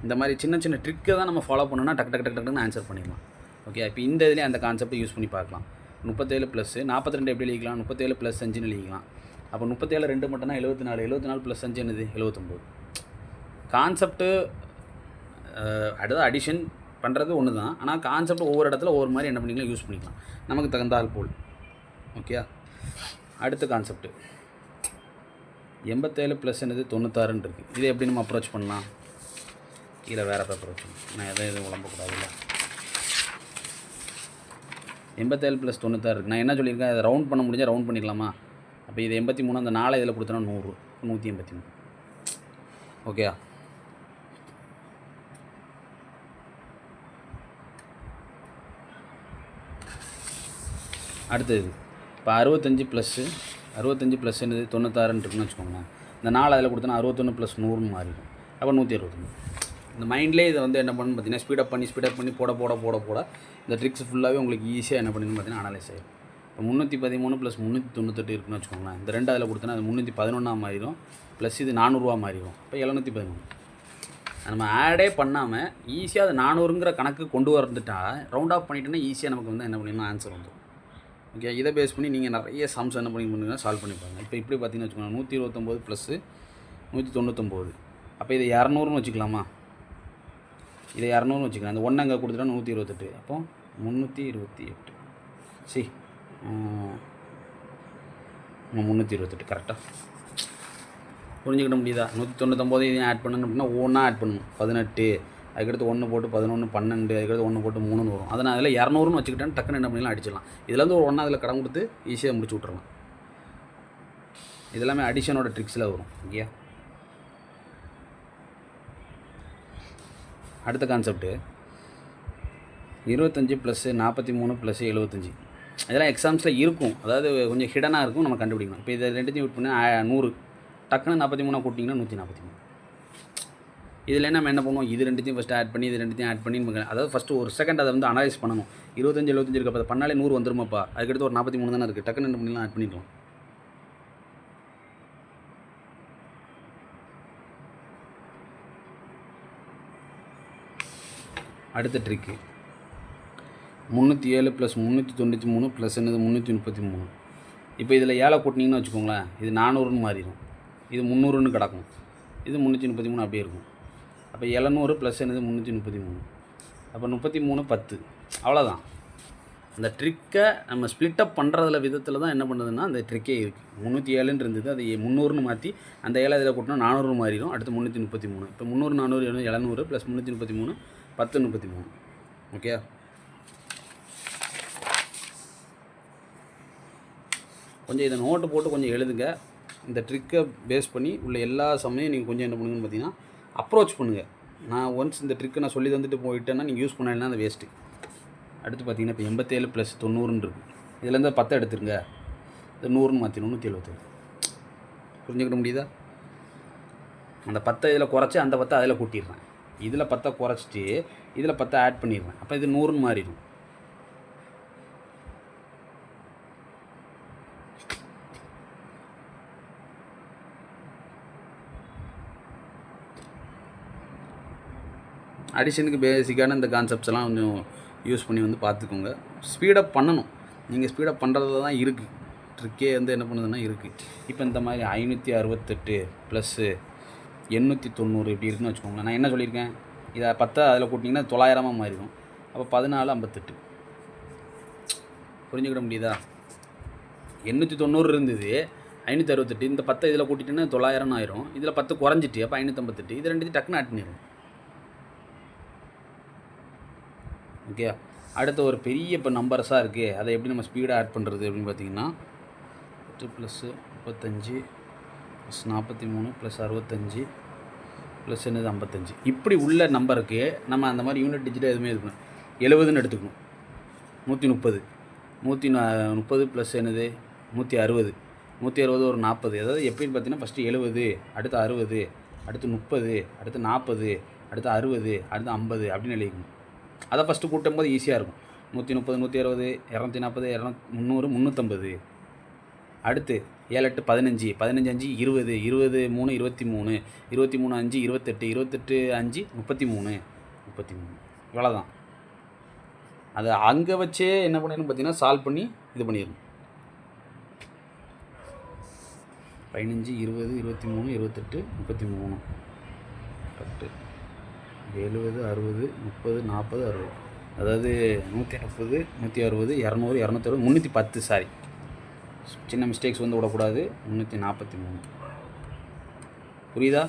இந்த மாதிரி சின்ன சின்ன ட்ரிக்கை தான் நம்ம ஃபாலோ பண்ணோன்னா டக்கு டக்கு டக்கு டக்குன்னு ஆன்சர் பண்ணிடலாம். ஓகே, இப்போ இந்த இதுலேயே அந்த கான்செப்டை யூஸ் பண்ணி பார்க்கலாம். 37 + 42 எப்படி எழுதிக்கலாம், 37 + 5ன்னு எழுதிக்கலாம். அப்போ 37 2 மட்டும்னா 74, 74 + 5 என்னது 79. கான்செப்ட்டு அடுத்த அடிஷன் பண்ணுறது ஒன்று தான், ஆனால் கான்செப்ட் ஒவ்வொரு இடத்துல ஒவ்வொரு மாதிரி என்ன பண்ணிக்கலாம் யூஸ் பண்ணிக்கலாம் நமக்கு தகுந்தால் போல். ஓகே, அடுத்த கான்செப்ட்டு 87 + என்னது 96ன்னு இருக்குது. இதை எப்படி நம்ம அப்ரோச் பண்ணலாம்? கீழே வேறு அப்ரோச் நான் எதுவும் உடம்பக்கூடாதுல்ல. 87 + 96 இருக்குது. நான் என்ன சொல்லியிருக்கேன், அதை ரவுண்ட் பண்ண முடிஞ்சால் ரவுண்ட் பண்ணிக்கலாமா? அப்போ இது 83, அந்த 4 இதில் கொடுத்தோன்னா 100, 183. ஓகே, அடுத்தது இப்போ 65 + என்னது 96ன்னு இருக்குன்னு வச்சுக்கோங்களேன். இந்த 4 அதில் கொடுத்தோன்னா 61 + 100ன்னு மாறிடும். அப்போ 161. இந்த மைண்ட்லேயே இதை வந்து என்ன பண்ணணும் பார்த்தீங்கன்னா ஸ்பீடப் பண்ணி போட இந்த ட்ரிக்ஸ் ஃபுல்லாகவே உங்களுக்கு ஈஸியாக என்ன பண்ணணும்னு பார்த்தீங்கன்னா அனலைஸ் ஆகிடும். இப்போ 313 + 398 இருக்குன்னு வச்சுக்கோங்களேன். இந்த 2 அதில் கொடுத்தோன்னா அது 311 மாறிடும், ப்ளஸ் இது 400 மாறிடும். இப்போ 713. நம்ம ஆடே பண்ணாமல் ஈஸியாக அது 400ங்கிற கணக்கு கொண்டு வந்துட்டா ரவுண்ட் ஆஃப் பண்ணிட்டோன்னா ஈஸியாக நமக்கு வந்து என்ன பண்ணிடணும் ஆன்சர் வந்துடும். ஓகே, இதை பேஸ் பண்ணி நீங்கள் நிறைய சம்ஸ் என்ன பண்ணுங்கன்னா சால்வ் பண்ணிப்பாங்க. இப்போ இப்படி பார்த்தீங்கன்னு வச்சுக்கோங்க, 129 + 199. அப்போ இதை 200ன்னு வச்சுக்கலாமா? இதை 200ன்னு வச்சுக்கலாம். அந்த 1 அங்கே கொடுத்துட்டா 128. அப்போ 328. 328 கரெக்டாக புரிஞ்சுக்கிட முடியுதா? 199 இதையும் ஆட் பண்ணணும் அப்படின்னா ஒன்றா ஆட் பண்ணணும். 18, அதுக்கடுத்து 1 போட்டு 11, 12, அதுக்கடுத்து 1 போட்டு 3ன்னு வரும். அதை நான் அதில் 200ன்னு வச்சுக்கிட்டேன்னு டக்குன்னு என்ன பண்ணிடலாம் அடிச்சிடலாம். இதுலேருந்து ஒரு 1 அதில் கடன் கொடுத்து ஈஸியாக முடிச்சு விட்றலாம். இதெல்லாமே அடிஷனோட ட்ரிக்ஸில் வரும். ஓகே, அடுத்த கான்செப்ட்டு 25 + 43 + 75. இதெல்லாம் எக்ஸாம்ஸில் இருக்கும், அதாவது கொஞ்சம் ஹிடனாக இருக்கும், நம்ம கண்டுபிடிக்கணும். இப்போ இதை ரெண்டுத்தையும் விட் பண்ணால் 100, டக்குன்னு 43 கூட்டிங்கன்னா 143. இதில் நம்ம என்ன பண்ணுவோம், இது ரெண்டுத்தையும் ஃபஸ்ட்டு ஆட் பண்ணி இது ரெண்டுத்தையும் ஆட் பண்ணி அதாவது ஃபஸ்ட்டு ஒரு செகண்ட் அதை வந்து அனலைஸ் பண்ணணும். 25 75 இருக்கப்போ அதை பண்ணாலே 100 வந்துருமாப்பா. அதுக்கடுத்து ஒரு 43 தானே இருக்குது, டக்குன்னு என்ன பண்ணிடலாம் ஆட் பண்ணிக்கலாம். அடுத்த ட்ரிக்கு 307 + 393 + என்னது 333. இப்போ இதில் 7 கூட்டினீங்கன்னு வச்சுக்கோங்களேன், இது 400ன்னு மாறிடும், இது 300ன்னு கிடக்கும், இது 333 அப்படியே இருக்கும். அப்போ 700 ப்ளஸ் என்னது 333. அப்போ 33 10. அவ்வளோதான். அந்த ட்ரிக்கை நம்ம ஸ்ப்ளிட் அப் பண்ணுறதுல விதத்தில் தான் என்ன பண்ணுறதுன்னா அந்த ட்ரிக்கே இருக்குது. 307 இருந்தது, அது 300ன்னு மாற்றி அந்த 7 இதில் கூட்டினா 400 மாறிடும். அடுத்து 333. இப்போ 300 400 700 ப்ளஸ் 333 1033. ஓகே. கொஞ்சம் இதை நோட்டு போட்டு கொஞ்சம் எழுதுங்க. இந்த ட்ரிக்கை பேஸ் பண்ணி உள்ள எல்லா சமயம் நீங்கள் கொஞ்சம் என்ன பண்ணுங்கன்னு பார்த்தீங்கன்னா அப்ரோச் பண்ணுங்கள். நான் ஒன்ஸ் இந்த ட்ரிக்கை நான் சொல்லி தந்துட்டு போயிட்டேன்னா நீங்கள் யூஸ் பண்ணலைன்னா அது வேஸ்ட்டு. அடுத்து பார்த்தீங்கன்னா இப்போ 87 ப்ளஸ் 90ன்னு இருக்குது. இதுலேருந்து 10 எடுத்துருங்க, இது 100ன்னு மாற்றிடும் 177. புரிஞ்சுக்கிட முடியுதா? அந்த 10 இதில் குறைச்சி அந்த 10 அதில் கூட்டிடுறேன். இதில் 10 குறைச்சிட்டு இதில் 10 ஆட் பண்ணிடுறேன். அப்போ இது 100ன்னு மாறிடும். அடிஷனுக்கு பேசிக்கான இந்த கான்செப்ட்ஸ் எல்லாம் கொஞ்சம் யூஸ் பண்ணி வந்து பார்த்துக்கோங்க. ஸ்பீடப் பண்ணணும். நீங்கள் ஸ்பீடப் பண்ணுறதுல தான் இருக்குது. ட்ரிக்கே வந்து என்ன பண்ணுதுன்னா இருக்குது. இப்போ இந்த மாதிரி 568 ப்ளஸ்ஸு 890 இப்படி இருக்குன்னு வச்சுக்கோங்களேன். நான் என்ன சொல்லியிருக்கேன், இதை 10 அதில் கூட்டிங்கன்னா 900 மாறிடும். அப்போ 1458. புரிஞ்சுக்கிட முடியுதா? 890 இருந்தது, 568. இந்த 10 இதில் கூட்டிட்டேன்னா 900 ஆயிரும். இதில் 10 குறைஞ்சிட்டு அப்போ 558. இது ரெண்டுத்தையும் டக்குன்னு ஆட் பண்ணிடுறேன். ஓகே. அடுத்த ஒரு பெரிய இப்போ நம்பர்ஸாக இருக்குது, அதை எப்படி நம்ம ஸ்பீடாக ஆட் பண்ணுறது அப்படின்னு பார்த்தீங்கன்னா 8 ப்ளஸ்ஸு 35 ப்ளஸ் 43 ப்ளஸ் 65 ப்ளஸ் என்னது 55. இப்படி உள்ள நம்பருக்கு நம்ம அந்த மாதிரி யூனிட் டிஜிட்டாக எதுவுமே இருக்கணும். 70ன்னு எடுத்துக்கணும். 130 130 ப்ளஸ் என்னது 160 160 ஒரு 40. அதாவது எப்படின்னு பார்த்தீங்கன்னா ஃபஸ்ட்டு 70, அடுத்து 60, அடுத்து 30, அடுத்து 40, அடுத்து 60, அடுத்து 50 அப்படின்னு எழுதிக்கணும். அதை ஃபஸ்ட்டு கூட்டும் போது ஈஸியாக இருக்கும். 130 160 240 300 350. அடுத்து 7 8 15 15 5 20 20 3 23 23 5 28 28 5 33 33. இவ்வளோதான். அதை அங்கே வச்சே என்ன பண்ணிடணும் பார்த்தீங்கன்னா சால்வ் பண்ணி இது பண்ணிடணும். 15 20 23 28 33 கரெக்டு. 70 60 30 40 60. அதாவது 130 160 200 260 310. சாரி, சின்ன மிஸ்டேக்ஸ் வந்து விடக்கூடாது. 343. புரியுதா?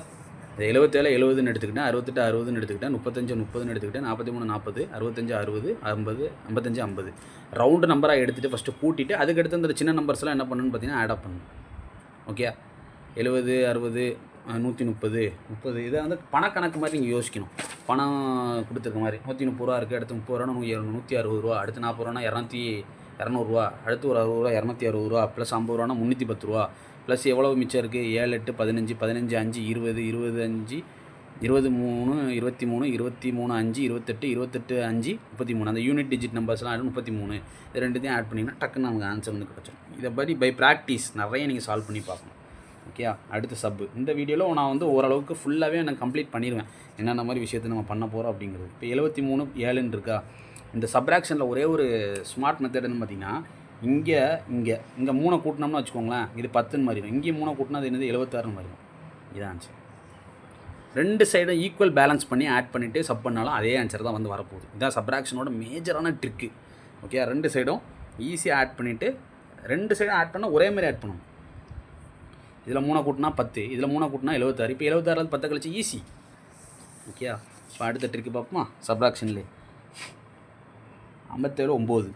77 70ன்னு எடுத்துக்கிட்டேன், 68 60ன்னு எடுத்துக்கிட்டேன், 35 30ன்னு எடுத்துக்கிட்டேன், 43 40 65 60 50 55 50. ரவுண்டு நம்பராக எடுத்துகிட்டு ஃபஸ்ட்டு கூட்டிட்டு அதுக்கடுத்து அந்த சின்ன நம்பர்ஸ்லாம் என்ன பண்ணணுன்னு பார்த்தீங்கன்னா ஆட் அப் பண்ணணும். ஓகே. 70 60 130 30. இதை வந்து பணக்கணக்கு மாதிரி நீங்கள் யோசிக்கணும். பணம் கொடுத்துருக்க மாதிரி 130 ரூபா இருக்குது, அடுத்து 30 ரூபா 160 ரூபா, அடுத்து 40 ரூபானா 200 அடுத்து ஒரு 60 ரூபா 260 ரூபா, ப்ளஸ் 50 ரூபானா 310 ரூபா, ப்ளஸ் எவ்வளோ மிச்சம் இருக்குது 7 8 15 15 5 20 25 23 23 23 5 28 28 5 33. அந்த யூனிட் டிஜிட் நம்பர்ஸ்லாம் 33. இது ரெண்டுத்தையும் ஆட் பண்ணிங்கன்னா டக்குன்னு நமக்கு ஆன்சர் வந்து கிடச்சிடும். இதை படி பை ப்ராக்டிஸ் நிறைய நீங்கள் சால்வ் பண்ணி பார்க்கணும். ஓகே. அடுத்து சப்பு. இந்த வீடியோவில் நான் வந்து ஓரளவுக்கு ஃபுல்லாகவே நான் கம்ப்ளீட் பண்ணிடுவேன் என்னென்ன மாதிரி விஷயத்தை நம்ம பண்ண போகிறோம் அப்படிங்கிறது. இப்போ 73 7ன்னு இருக்கா. இந்த சப்ராக்ஷனில் ஒரே ஒரு ஸ்மார்ட் மெத்தட்னு பார்த்தீங்கன்னா இங்கே 3 கூட்டினோம்னு வச்சுக்கோங்களேன், இது 10ன்னு மாறிடும். இங்கே 3 கூட்டினா அது என்னது 76ன்னு மாறிடும். இதான் ஆன்சர். ரெண்டு சைடும் ஈக்குவல் பேலன்ஸ் பண்ணி ஆட் பண்ணிவிட்டு சப் பண்ணாலும் அதே ஆன்சர் தான் வந்து வரப்போகுது. இதான் சப்ராக்ஷனோட மேஜரான ட்ரிக்கு. ஓகே. ரெண்டு சைடும் ஈஸியாக ஆட் பண்ணிவிட்டு ரெண்டு சைடும் ஆட் பண்ணால் ஒரே மாதிரி ஆட் பண்ணணும். இதில் 3 கூட்டினா 10, இதில் 3 கூட்டினா 76. இப்போ 76 10 கழிச்சு ஈஸி. ஓகே. இப்போ அடுத்த ட்ரிக்கு பார்ப்போமா? சப்ராக்ஷன்லே 57 9.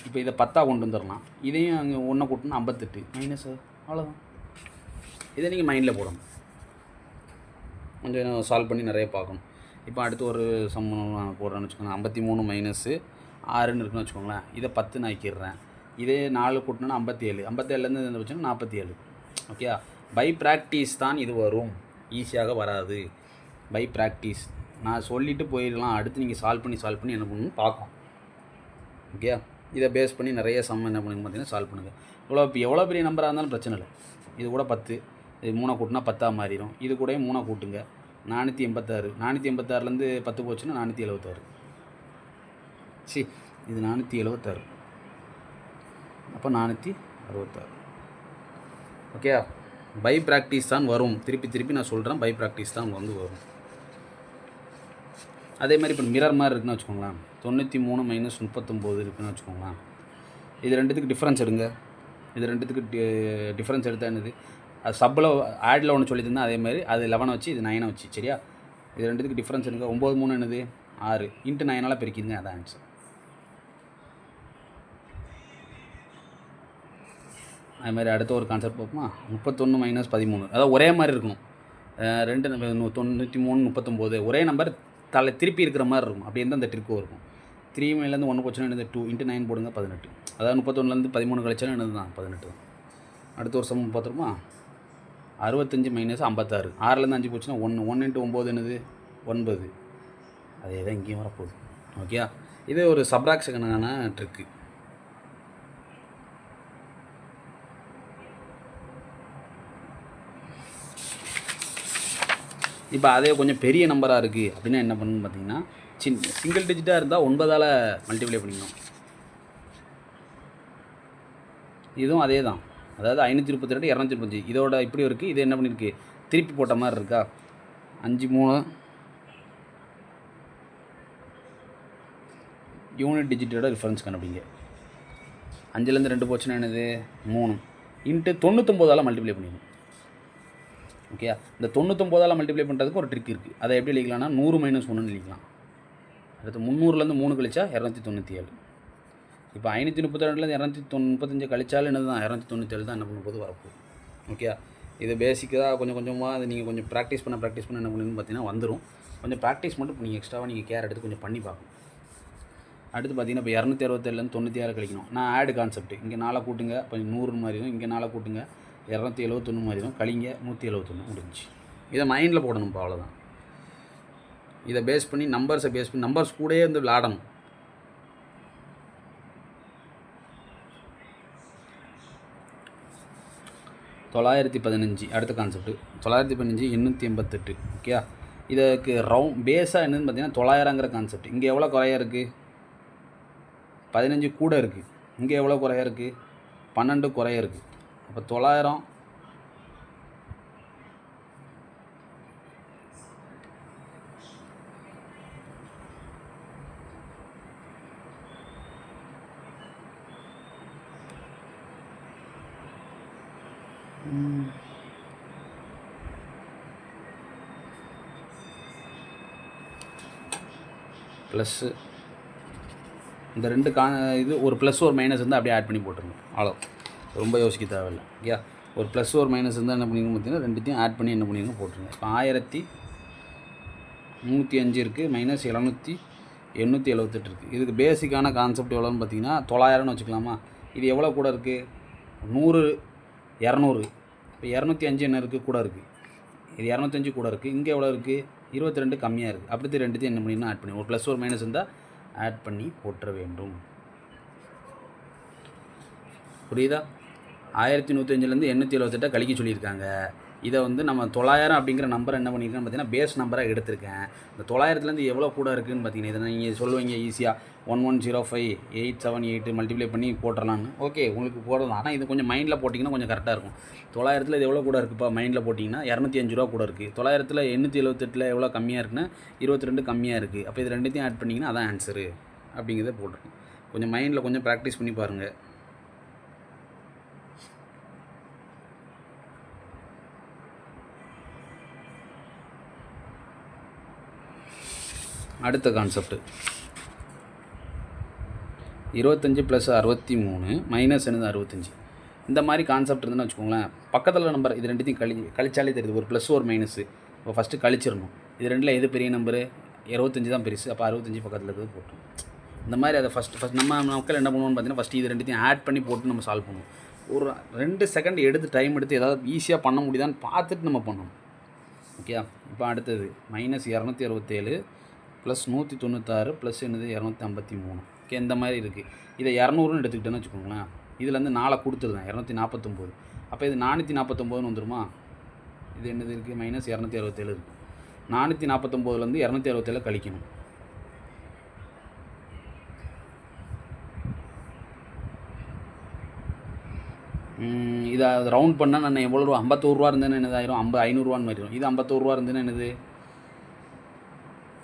இப்போ இதை 10 கொண்டு வந்துடலாம். இதையும் அங்கே 1 கூட்டினா 58 மைனஸ். அவ்வளோதான். இதை நீங்கள் மைண்டில் போடணும். கொஞ்சம் சால்வ் பண்ணி நிறைய பார்க்கணும். இப்போ அடுத்து ஒரு சம்மன் போடுறேன்னு வச்சுக்கோங்க. 53 மைனஸு 6ன்னு இருக்குன்னு வச்சுக்கோங்களேன். இதை 10ன்னு ஆக்கிடுறேன். இதே 4 கூட்டினா 57. 57லேருந்து இந்த வச்சுன்னா 47. ஓகே. பை ப்ராக்டிஸ் தான் இது வரும், ஈஸியாக வராது. By practice. நான் சொல்லிவிட்டு போயிடலாம், அடுத்து நீங்கள் சால்வ் பண்ணி என்ன பண்ணணும்னு பார்க்கணும். ஓகே. இதை பேஸ் பண்ணி நிறைய சம் என்ன பண்ணுங்க பார்த்தீங்கன்னா சால்வ் பண்ணுங்கள். எவ்வளோ பெரிய நம்பராக இருந்தாலும் பிரச்சனை இல்லை. இது கூட 10, இது 3 கூட்டினா 10 மாறிடும். இது கூட 3 கூட்டுங்க 486. 486லேருந்து 10 போச்சுன்னா 476. இது 476. அப்போ 466. ஓகே. பை ப்ராக்டிஸ் தான் வரும். திருப்பி நான் சொல்கிறேன், பை ப்ராக்டிஸ் தான் வந்து வரும். அதே மாதிரி இப்போ மிரர் மாதிரி இருக்குன்னு வச்சுக்கோங்களேன். 93 மைனஸ் 39 இருக்குன்னு வச்சுக்கோங்களேன். இது ரெண்டுத்துக்கு டிஃப்ரென்ஸ் எடுங்க. இது ரெண்டுத்துக்கு டிஃப்ரென்ஸ் எடுத்தால் என்னது, அது சப்பில் ஆடில் ஒன்று சொல்லியிருந்தேன், அதே மாதிரி அது 11 வச்சு இது 9 வச்சு, சரியா? இது ரெண்டுத்துக்கு டிஃப்ரென்ஸ் எடுங்க. 9 3 என்னது 6 இன்ட்டு 9 பெருக்கிடுங்க, அதான் ஆன்சர். அது மாதிரி அடுத்த ஒரு கான்செப்ட் பார்ப்போமா. 31 மைனஸ் 13, அதாவது ஒரே மாதிரி இருக்கணும். 2 93 39 ஒரே நம்பர் திருப்பி இருக்கிற மாதிரி இருக்கும். அப்படி இருந்தால் அந்த ட்ரிக்கும் இருக்கும். 3 மேலேருந்து 1 போச்சுன்னா என்னது 2 இன்ட்டு 9 போடுங்க 18. அதாவது 31லேருந்து 13 கழிச்சாலும் என்னது தான் 18 தான். அடுத்த ஒரு சம் பார்த்துருமா. 65 மைனஸ் 56, 6லேருந்து 5 போச்சுன்னா 1 1 இன்ட்டு 9 என்னது 9. அதே தான் இங்கேயும் வரப்போகுது. ஓகே, இது ஒரு சப்ராக்ஷனுக்கான ட்ரிக்கு. இப்போ அதே கொஞ்சம் பெரிய நம்பராக இருக்குது அப்படின்னா என்ன பண்ணணும்னு பார்த்தீங்கன்னா, சிங்கிள் டிஜிட்டாக இருந்தால் 9ஆல் மல்டிப்ளை பண்ணிக்கணும். இதுவும் அதே தான், அதாவது 532 235 இதோட இப்படி இருக்குது. இது என்ன பண்ணியிருக்கு, திருப்பி போட்ட மாதிரி இருக்கா. 5 3 யூனிட் டிஜிட்டோட டிஃபரன்ஸ் கண்டுபிடிங்க. 5லேருந்து 2 போச்சுன்னா என்னது 3 இன்ட்டு 99ஆல் மல்டிப்ளை பண்ணிடணும். ஓகே, இந்த 99ஆல் மல்டிப்ளை பண்ணுறதுக்கு ஒரு ட்ரிக் இருக்குது. அதை எப்படி எழுதிக்கலாம்னா 100 மைனஸ் 1ன்னு எழுதிக்கலாம். அடுத்து 300லேருந்து 3 கழிச்சா 297. இப்போ 532லேருந்து 235 கழிச்சாலும் என்னது தான் 297 தான் என்ன பண்ணும்போது வரப்போகுது. ஓகே, இது பேசிக்காக கொஞ்சம் கொஞ்சமாக அது நீங்கள் கொஞ்சம் ப்ராக்டிஸ் பண்ண என்ன பண்ணுன்னு பார்த்தீங்கன்னா வந்துடும். கொஞ்சம் ப்ராக்டிஸ் மட்டும் இப்போ நீங்கள் எக்ஸ்ட்ராவாக நீங்கள் கேர் எடுத்து கொஞ்சம் பண்ணி பார்க்கணும். அடுத்து பார்த்தீங்கன்னா இப்போ 267லேருந்து 96 கழிக்கணும். நான் ஆடு கான்செப்ட், இங்கே 4 கூட்டுங்க, இப்போ 100 மாதிரி இருக்கும். இங்கே 4 கூட்டுங்க, 271 மாதிரி இருக்கும். கழிங்க 171 முடிஞ்சு. இதை மைண்டில் போடணும். இப்போ அவ்வளோதான். இதை பேஸ் பண்ணி நம்பர்ஸ் கூடயே வந்து விளாடணும். $915 அடுத்த கான்செப்ட். 915 888. ஓகே, இதுக்கு பேஸாக என்னதுன்னு பார்த்தீங்கன்னா 900ங்கிற கான்செப்ட். இங்கே எவ்வளோ குறையா இருக்குது, 15 கூட இருக்குது. இங்கே எவ்வளோ குறையா இருக்குது, 12 குறையா இருக்குது. அப்போ 900 ப்ளஸ்ஸு இந்த ரெண்டு இது ஒரு ப்ளஸ் ஒரு மைனஸ் இருந்தால் அப்படியே ஆட் பண்ணி போட்டுருங்க. அவ்வளோ, ரொம்ப யோசிக்க தேவையில்லை. ஓகே, ஒரு ப்ளஸ் ஒரு மைனஸ் இருந்தால் என்ன பண்ணிக்கணும் பார்த்தீங்கன்னா ரெண்டுத்தையும் ஆட் பண்ணி என்ன பண்ணிக்கணும் போட்டுருங்க. இப்போ 1305 இருக்குது, மைனஸ் 778 இருக்குது. இதுக்கு பேசிக்கான கான்செப்ட் எவ்வளோன்னு பார்த்தீங்கன்னா 900ன்னு வச்சுக்கலாமா. இது எவ்வளோ கூட இருக்குது, 100 200. இப்போ 205 என்ன இருக்குது கூட இருக்குது, இது 205 கூட இருக்குது. இங்கே எவ்வளோ இருக்குது, 22 கம்மியாக இருக்குது. அப்படி ரெண்டுத்தையும் என்ன பண்ணிடணும் ஆட் பண்ணி, ஒரு ப்ளஸ் ஒரு மைனஸ் இருந்தால் ஆட் பண்ணி போட்டுற வேண்டும். புரியுதா? 1105லேருந்து 878 கழிக்க சொல்லியிருக்காங்க. இதை வந்து நம்ம 900 அப்படிங்கிற நம்பர் என்ன பண்ணியிருக்கேன்னு பார்த்தீங்கன்னா பேஸ் நம்பராக எடுத்திருக்கேன். இந்த 900லேருந்து எவ்வளோ கூட இருக்குதுன்னு பார்த்தீங்கன்னா இதை நீங்கள் சொல்லுவீங்க ஈஸியாக 1105878 மல்டிப்ளை பண்ணி போட்டுடலான்னு. ஓகே, உங்களுக்கு போடலாம். ஆனால் இது கொஞ்சம் மைண்டில் போட்டிங்கன்னா கொஞ்சம் கரெக்டாக இருக்கும். 900ல் இது எவ்வளோ கூட இருக்குப்பா மைண்டில் போட்டிங்கன்னா 205 ரூபா கூட இருக்குது. 900ல் 878 எவ்வளோ கம்மியாக இருக்குன்னா 22 கம்மியாக இருக்குது. அப்போ இது ரெண்டுத்தையும் ஆட் பண்ணிங்கன்னா அதான் ஆன்சரு அப்படிங்கிறத போட்டுருக்கோம். கொஞ்சம் மைண்டில் கொஞ்சம் ப்ராக்டிஸ் பண்ணி பாருங்கள். அடுத்த கான்செப்ட் 25 + 63 மைனஸ் என்னது 65. இந்த மாதிரி கான்செப்ட் இருந்துன்னு வச்சுக்கோங்களேன். பக்கத்தில் நம்பர் இது ரெண்டுத்தையும் கழிச்சாலே தெரியுது, ஒரு ப்ளஸ் ஒரு மைனஸு. இப்போ ஃபஸ்ட்டு கழிச்சிடணும். இது ரெண்டில் எது பெரிய நம்பரு, 25 தான் பெருசு. அப்போ 65 பக்கத்தில் இருக்கிறது போட்டோம். இந்த மாதிரி அதை ஃபஸ்ட் நம்ம மக்கள் என்ன பண்ணுவோம்னு பார்த்தீங்கன்னா ஃபஸ்ட்டு இது ரெண்டுத்தையும் ஆட் பண்ணி போட்டு நம்ம சால்வ் பண்ணுவோம். ஒரு 2 செகண்ட் எடுத்து டைம் எடுத்து ஏதாவது ஈஸியாக பண்ண முடியுதான்னு பார்த்துட்டு நம்ம பண்ணணும். ஓகே, இப்போ அடுத்தது மைனஸ் 267 ப்ளஸ் 196 ப்ளஸ் என்னது 253. ஓகே, இந்த மாதிரி இருக்குது. இதை 200ன்னு எடுத்துக்கிட்டேன்னு வச்சுக்கோங்களேன். இதுலேருந்து 4 கொடுத்துருந்தேன் 249. அப்போ இது 449ன்னு வந்துடுமா. இது என்னது இருக்குது, மைனஸ் 267 இருக்குது. 449லேருந்து 267 கழிக்கணும். இதை ரவுண்ட் பண்ணால் நான் எவ்வளோ ரூபா, 51 ரூபா இருந்தேன்னு என்னது ஆயிரும், 500 ரூபான்னு மாறிடும். இது 51 ரூபா இருந்ததுன்னா என்னது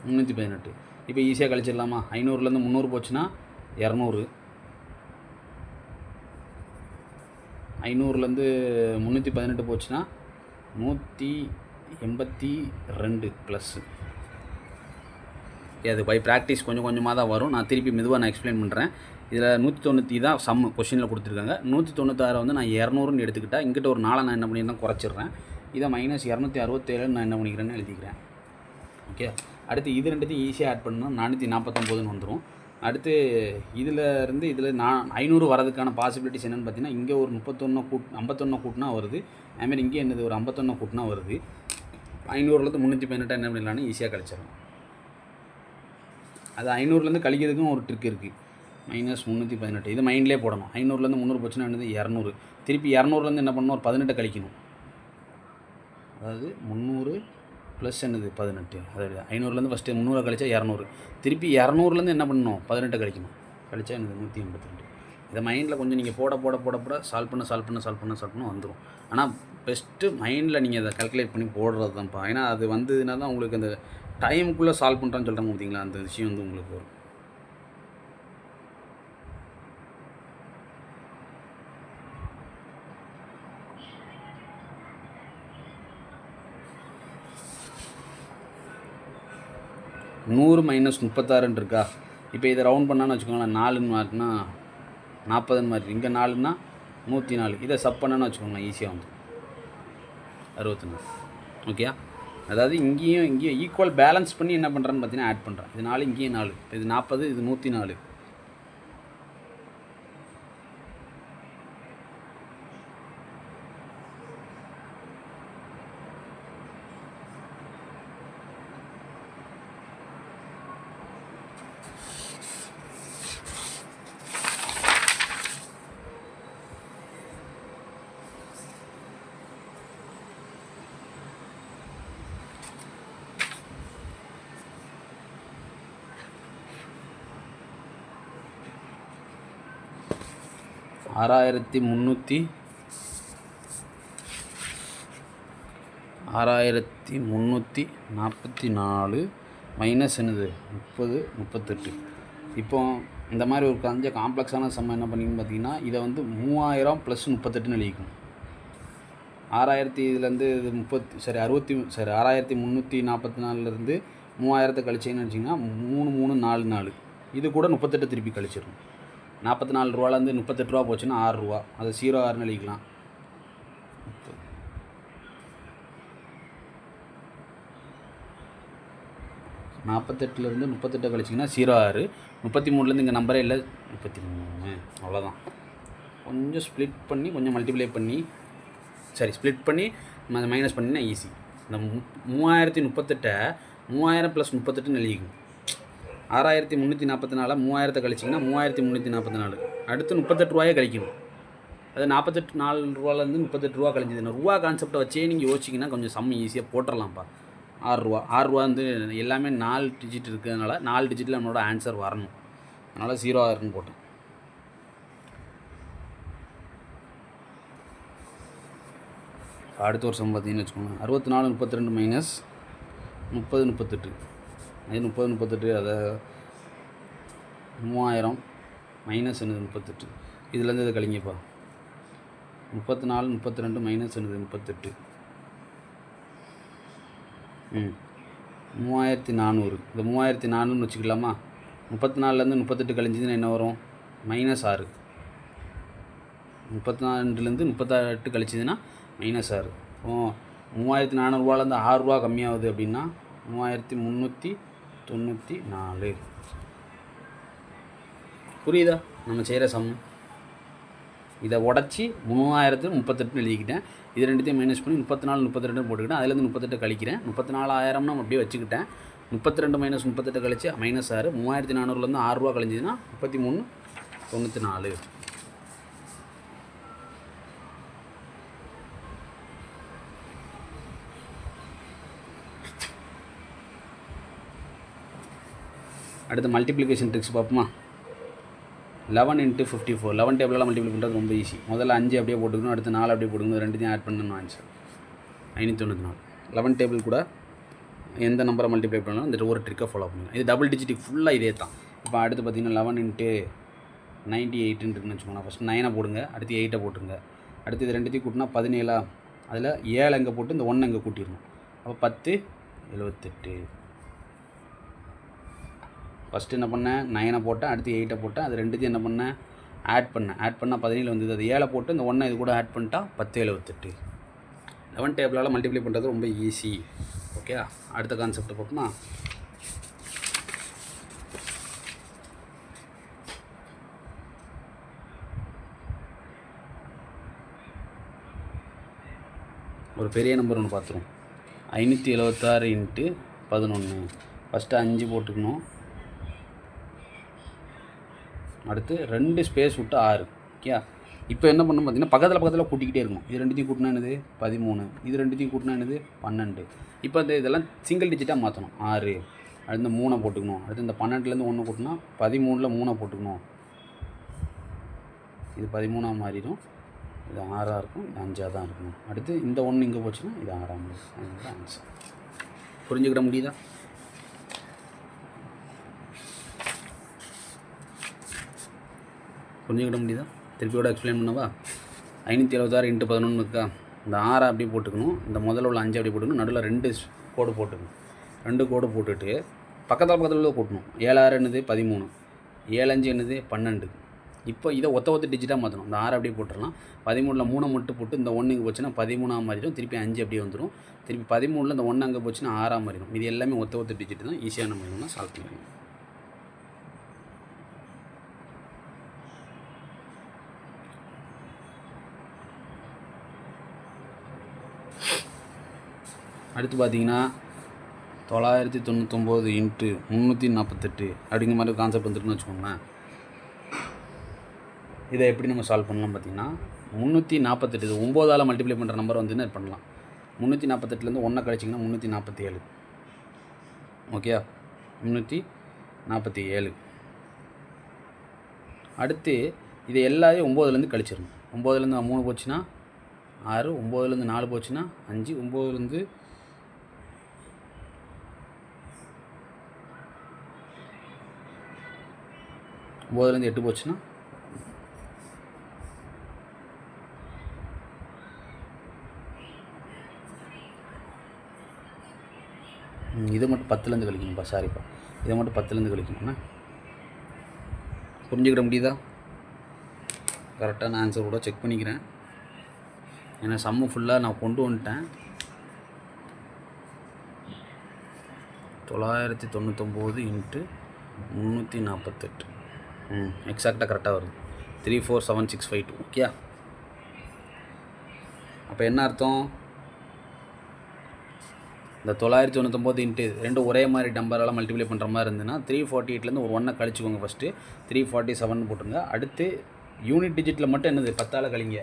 318. இப்போ ஈஸியாக கழிச்சிடலாமா? 500லேருந்து 300 போச்சுன்னா 200, 500லேருந்து 318 போச்சுன்னா 182 ப்ளஸ்ஸு. அது பை ப்ராக்டிஸ் கொஞ்சம் கொஞ்சமாக தான் வரும். நான் திருப்பி மெதுவாக நான் எக்ஸ்பிளைன் பண்ணுறேன். இதில் 190 தான் சம்மு கொஷினில் கொடுத்துருக்காங்க. 196 வந்து நான் 200ன்னு எடுத்துக்கிட்டால் இங்கிட்ட ஒரு 4 நான் என்ன பண்ணியிருந்தேன் குறைச்சிட்றேன். இதை -267 நான் என்ன பண்ணிக்கிறேன்னு எழுதிக்கிறேன். ஓகே, அடுத்து இது ரெண்டுத்தையும் ஈஸியாக ஆட் பண்ணால் 449ன்னு வந்துடும். அடுத்து இதில் இருந்து இதில் 500 வரதுக்கான பாசிபிலிட்டிஸ் என்னென்னு பார்த்தீங்கன்னா, இங்கே ஒரு 51 கூட்டினா வருது. அதுமாதிரி இங்கே என்னது ஒரு 51 கூட்டினா வருது. 500லேருந்து 318 என்ன பண்ணிடலான்னு ஈஸியாக கழிச்சிடலாம். அது 500லேருந்து கழிக்கிறதுக்கும் ஒரு ட்ரிக் இருக்குது. -318 இது மைண்ட்லேயே போடணும். 500லேருந்து 300 போச்சுன்னா என்னது 200. திருப்பி 200லேருந்து என்ன பண்ணணும், ஒரு 18 கழிக்கணும். அதாவது 300 ப்ளஸ் என்னது 18. அதாவது 500லேருந்து ஃபஸ்ட்டு 300 கழிச்சா 200. திருப்பி 200லேருந்து என்ன பண்ணணும், 18 கழிக்கணும். கழிச்சா என்னது 182. இதை மைண்டில் கொஞ்சம் நீங்கள் போட சால்வ் பண்ண வந்துடும். ஆனால் பெஸ்ட்டு மைண்டில் நீங்கள் அதை கால்குலேட் பண்ணி போடுறது தான்ப்பா. ஏன்னா அது வந்ததுன்னா தான் உங்களுக்கு அந்த டைமுக்குள்ளே சால்வ் பண்ணுறான்னு சொல்கிறாங்க பார்த்தீங்களா, அந்த விஷயம் வந்து உங்களுக்கு வரும். நூறு -36 இருக்கா? இப்போ இதை ரவுண்ட் பண்ணான்னு வச்சுக்கோங்களேன், 4ன்னு மாறினா 40ன்னு மாறி, இங்கே 4ன்னா 104. இதை சப் பண்ணான்னு வச்சுக்கோங்களேன், ஈஸியாக வந்து 64. ஓகே, அதாவது இங்கேயும் ஈக்குவல் பேலன்ஸ் பண்ணி என்ன பண்ணுறேன்னு பார்த்தீங்கன்னா ஆட் பண்ணுறேன். இது 4, இங்கேயும் 4, இது 40, இது 104. ஆறாயிரத்தி முந்நூற்றி 44 மைனஸ் என்னது 38. இப்போ இந்த மாதிரி ஒரு கொஞ்சம் காம்ப்ளெக்ஸான சம் என்ன பண்ணிங்கன்னு பார்த்தீங்கன்னா, இதை வந்து 3000 + 38ன்னு எழுதிக்கும். 6000 இதுலேருந்து இது 6344லேருந்து 3000 கழிச்சிங்கன்னு வச்சிங்கன்னா 3344. இது கூட 38 திருப்பி கழிச்சிடும். 44 ரூபாலேருந்து 38 ரூபா போச்சுன்னா 6 ரூபா. அதை 06ன்னு எழுதிக்கலாம். 48லேருந்து 38 கழிச்சிங்கன்னா 06. 33லேருந்து இங்கே நம்பரே இல்லை, 33. அவ்வளோதான். கொஞ்சம் ஸ்ப்ளிட் பண்ணி கொஞ்சம் மல்டிப்ளை பண்ணி ஸ்ப்ளிட் பண்ணி மைனஸ் பண்ணினா ஈஸி. இந்த 3038 3000 + 38ன்னு எழுதிக்கும். 6344 3000 கழிச்சிங்கன்னா 3344. அடுத்து 38 ரூபாயே கழிக்கணும். அது 48 ரூபாலேருந்து 38 ரூபா கழிஞ்சதுன்னா ரூபா கான்செப்டை வச்சே நீங்கள் யோசிச்சிங்கன்னா கொஞ்சம் சம் ஈஸியாக போட்டுடலாம்ப்பா. 6 ரூபா வந்து எல்லாமே 4 டிஜிட் இருக்கிறதுனால 4 டிஜிட்டில் நம்மளோட ஆன்சர் வரணும். அதனால் 06ன்னு போட்டேன். அடுத்த ஒரு சம் பார்த்தீங்கன்னு வச்சுக்கோங்க, 64 32 மைனஸ் 30 38. அது 30 38, அதை 3000 மைனஸ் என்னது 38. இதுலேருந்து இதை கழிங்கப்பா. 34 32 மைனஸ் என்னது 38. 3400. இந்த 3400ன்னு வச்சுக்கலாமா? 34லேருந்து 38 கழிஞ்சதுன்னா என்ன வரும், -6. 32லேருந்து 38 கழிச்சதுன்னா -6. 3400 ரூபாலேருந்து 6 ரூபா கம்மியாகுது அப்படின்னா 3394. புரியுதா நம்ம செய்கிற சம்? இதை உடச்சி 3038 எழுதிக்கிட்டேன். இது ரெண்டுத்தையும் மைனஸ் பண்ணி 34 32 போட்டுக்கிட்டேன். அதுலேருந்து 38 கழிக்கிறேன். 34,000 அப்படியே வச்சுக்கிட்டேன். 32 - 38 கழிச்சு -6. 3400லேருந்து 6 ரூபா கழிஞ்சதுன்னா 3394. அடுத்து மல்டிப்ளிகேஷன் ட்ரிக்ஸ் பார்ப்போமா? 11 × 54. 11 டேபிளெலாம் மல்டிப்ளை பண்ணுறது ரொம்ப ஈஸி. முதல்ல 5 அப்படியே போட்டுக்கணும், அடுத்து 4 அப்படியே போட்டுக்கணும், ரெண்டுத்தையும் ஆட் பண்ணணும். ஆன்சர் 594. 11 டேபிள் கூட எந்த நம்பரை மல்டிப்ளை பண்ணாலும் இந்த ஒரு ட்ரிக்கை ஃபாலோ பண்ணுங்கள். இது டபுள் டிஜிட்டுக்கு ஃபுல்லாக இதே தான். இப்போ அடுத்து பார்த்திங்கன்னா 11 × 98 இருக்குன்னு வச்சுக்கோங்க. ஃபஸ்ட்டு 9 போடுங்க, அடுத்து 8 போட்டுருங்க. அடுத்து இது ரெண்டுத்தையும் கூட்டினா 17. அதில் 7 அங்கே போட்டு இந்த 1 அங்கே கூட்டிடணும். அப்போ 10 78. ஃபஸ்ட்டு என்ன பண்ணேன், 9 போட்டேன், அடுத்து 8 போட்டேன், அது ரெண்டுத்தையும் என்ன பண்ணேன், ஆட் பண்ணால் 17 வந்தது. அது 7 போட்டு இந்த 1 இது கூட ஆட் பண்ணிட்டா 10 78. 11 டேபிளால் மல்டிப்ளை பண்ணுறது ரொம்ப ஈஸி. ஓகே, அடுத்த கான்செப்ட் பார்ப்போமா. ஒரு பெரிய நம்பர் ஒன்று பார்த்துருவோம். 576 × 11. ஃபஸ்ட்டு 5 போட்டுக்கணும், அடுத்து 2 ஸ்பேஸ் விட்டு 6. ஓகே, இப்போ என்ன பண்ணணும் பார்த்தீங்கன்னா பக்கத்தில் கூட்டிக்கிட்டே இருக்கும். இது ரெண்டுத்தையும் கூட்டினா என்னது 13, இது ரெண்டுத்தையும் கூட்டினா என்னது 12. இப்போ இந்த இதெல்லாம் சிங்கிள் டிஜிட்டாக மாற்றணும். 6 அடுத்து 3 போட்டுக்கணும், அடுத்து இந்த 12லேருந்து 1 கூட்டினா 13ல் 3 போட்டுக்கணும். இது 13 மாறிடும், இது 6 இருக்கும், இது 5 தான் இருக்கணும். அடுத்து இந்த 1 இங்கே போச்சுன்னா இது 6 இருக்கும். அதுதான் ஆன்சர். புரிஞ்சுக்கிட முடியுதா? புரிஞ்சுக்கிட முடியுதா? திருப்பியோட எக்ஸ்பிளைன் பண்ணவா. 576 × 11 இருக்கா, இந்த 6 அப்படியே போட்டுக்கணும், இந்த முதல்ல உள்ள 5 அப்படியே போட்டுக்கணும், நடுவில் 2 கோடு போட்டுக்கணும். 2 கோடு போட்டுட்டு பக்கத்தில் கூட்டணும். 7 6 என்னது 13, 7 5 என்னது 12. இப்போ இதை ஒத்த டிஜிட்டாக மாற்றணும். இந்த 6 அப்படியே போட்டுடலாம். 13ல் 3 மட்டும் போட்டு இந்த 1 இங்கே போச்சுன்னா 13 மாறிடும், திருப்பி 5 அப்படியே வந்துடும். திருப்பி 13ல் இந்த 1 அங்கே போச்சுன்னா 6 மாறிடும். இது எல்லாமே ஒத்த டிஜிட் தான். ஈஸியாக நம்ம என்னன்னா சால்வ் பண்ணிடணும். அடுத்து பார்த்தீங்கன்னா 999 × 348 அப்படிங்கிற மாதிரி கான்செப்ட் வந்துருக்குன்னு வச்சுக்கோங்களேன். இதை எப்படி நம்ம சால்வ் பண்ணலாம் பார்த்தீங்கன்னா 348 இது 9ஆல் மல்டிப்ளை பண்ணுற நம்பர் வந்துன்னு பண்ணலாம். 348லேருந்து 1 கழிச்சிங்கன்னா 347. ஓகே, 347. அடுத்து இது எல்லாத்தையும் 9லேருந்து கழிச்சிடணும். 9லேருந்து 3 போச்சுன்னா 6, 9லேருந்து 4 போச்சுன்னா 5, 9லேருந்து 8 போச்சுன்னா இதை மட்டும் 10லேருந்து கழிக்கணும்ப்பா. சாரிப்பா, இதை மட்டும் 10லேருந்து கழிக்கணும்னா புரிஞ்சுக்கிட முடியுதா? கரெக்டான ஆன்சர் கூட செக் பண்ணிக்கிறேன். ஏன்னா சம்மு ஃபுல்லாக நான் கொண்டு வந்துட்டேன். 999 × 348. எக்ஸாக்டாக கரெக்டாக வருது. 347652. ஓகே, அப்போ என்ன அர்த்தம், இந்த 999 × ரெண்டும் ஒரே மாதிரி நம்பரால் மல்டிப்ளை பண்ணுற மாதிரி இருந்ததுன்னா 348லேருந்து ஒரு 1 கழிச்சுக்கோங்க. ஃபஸ்ட்டு 347 போட்டுருங்க. அடுத்து யூனிட் டிஜிட்டில் மட்டும் என்னது 10ஆல் கழிங்க.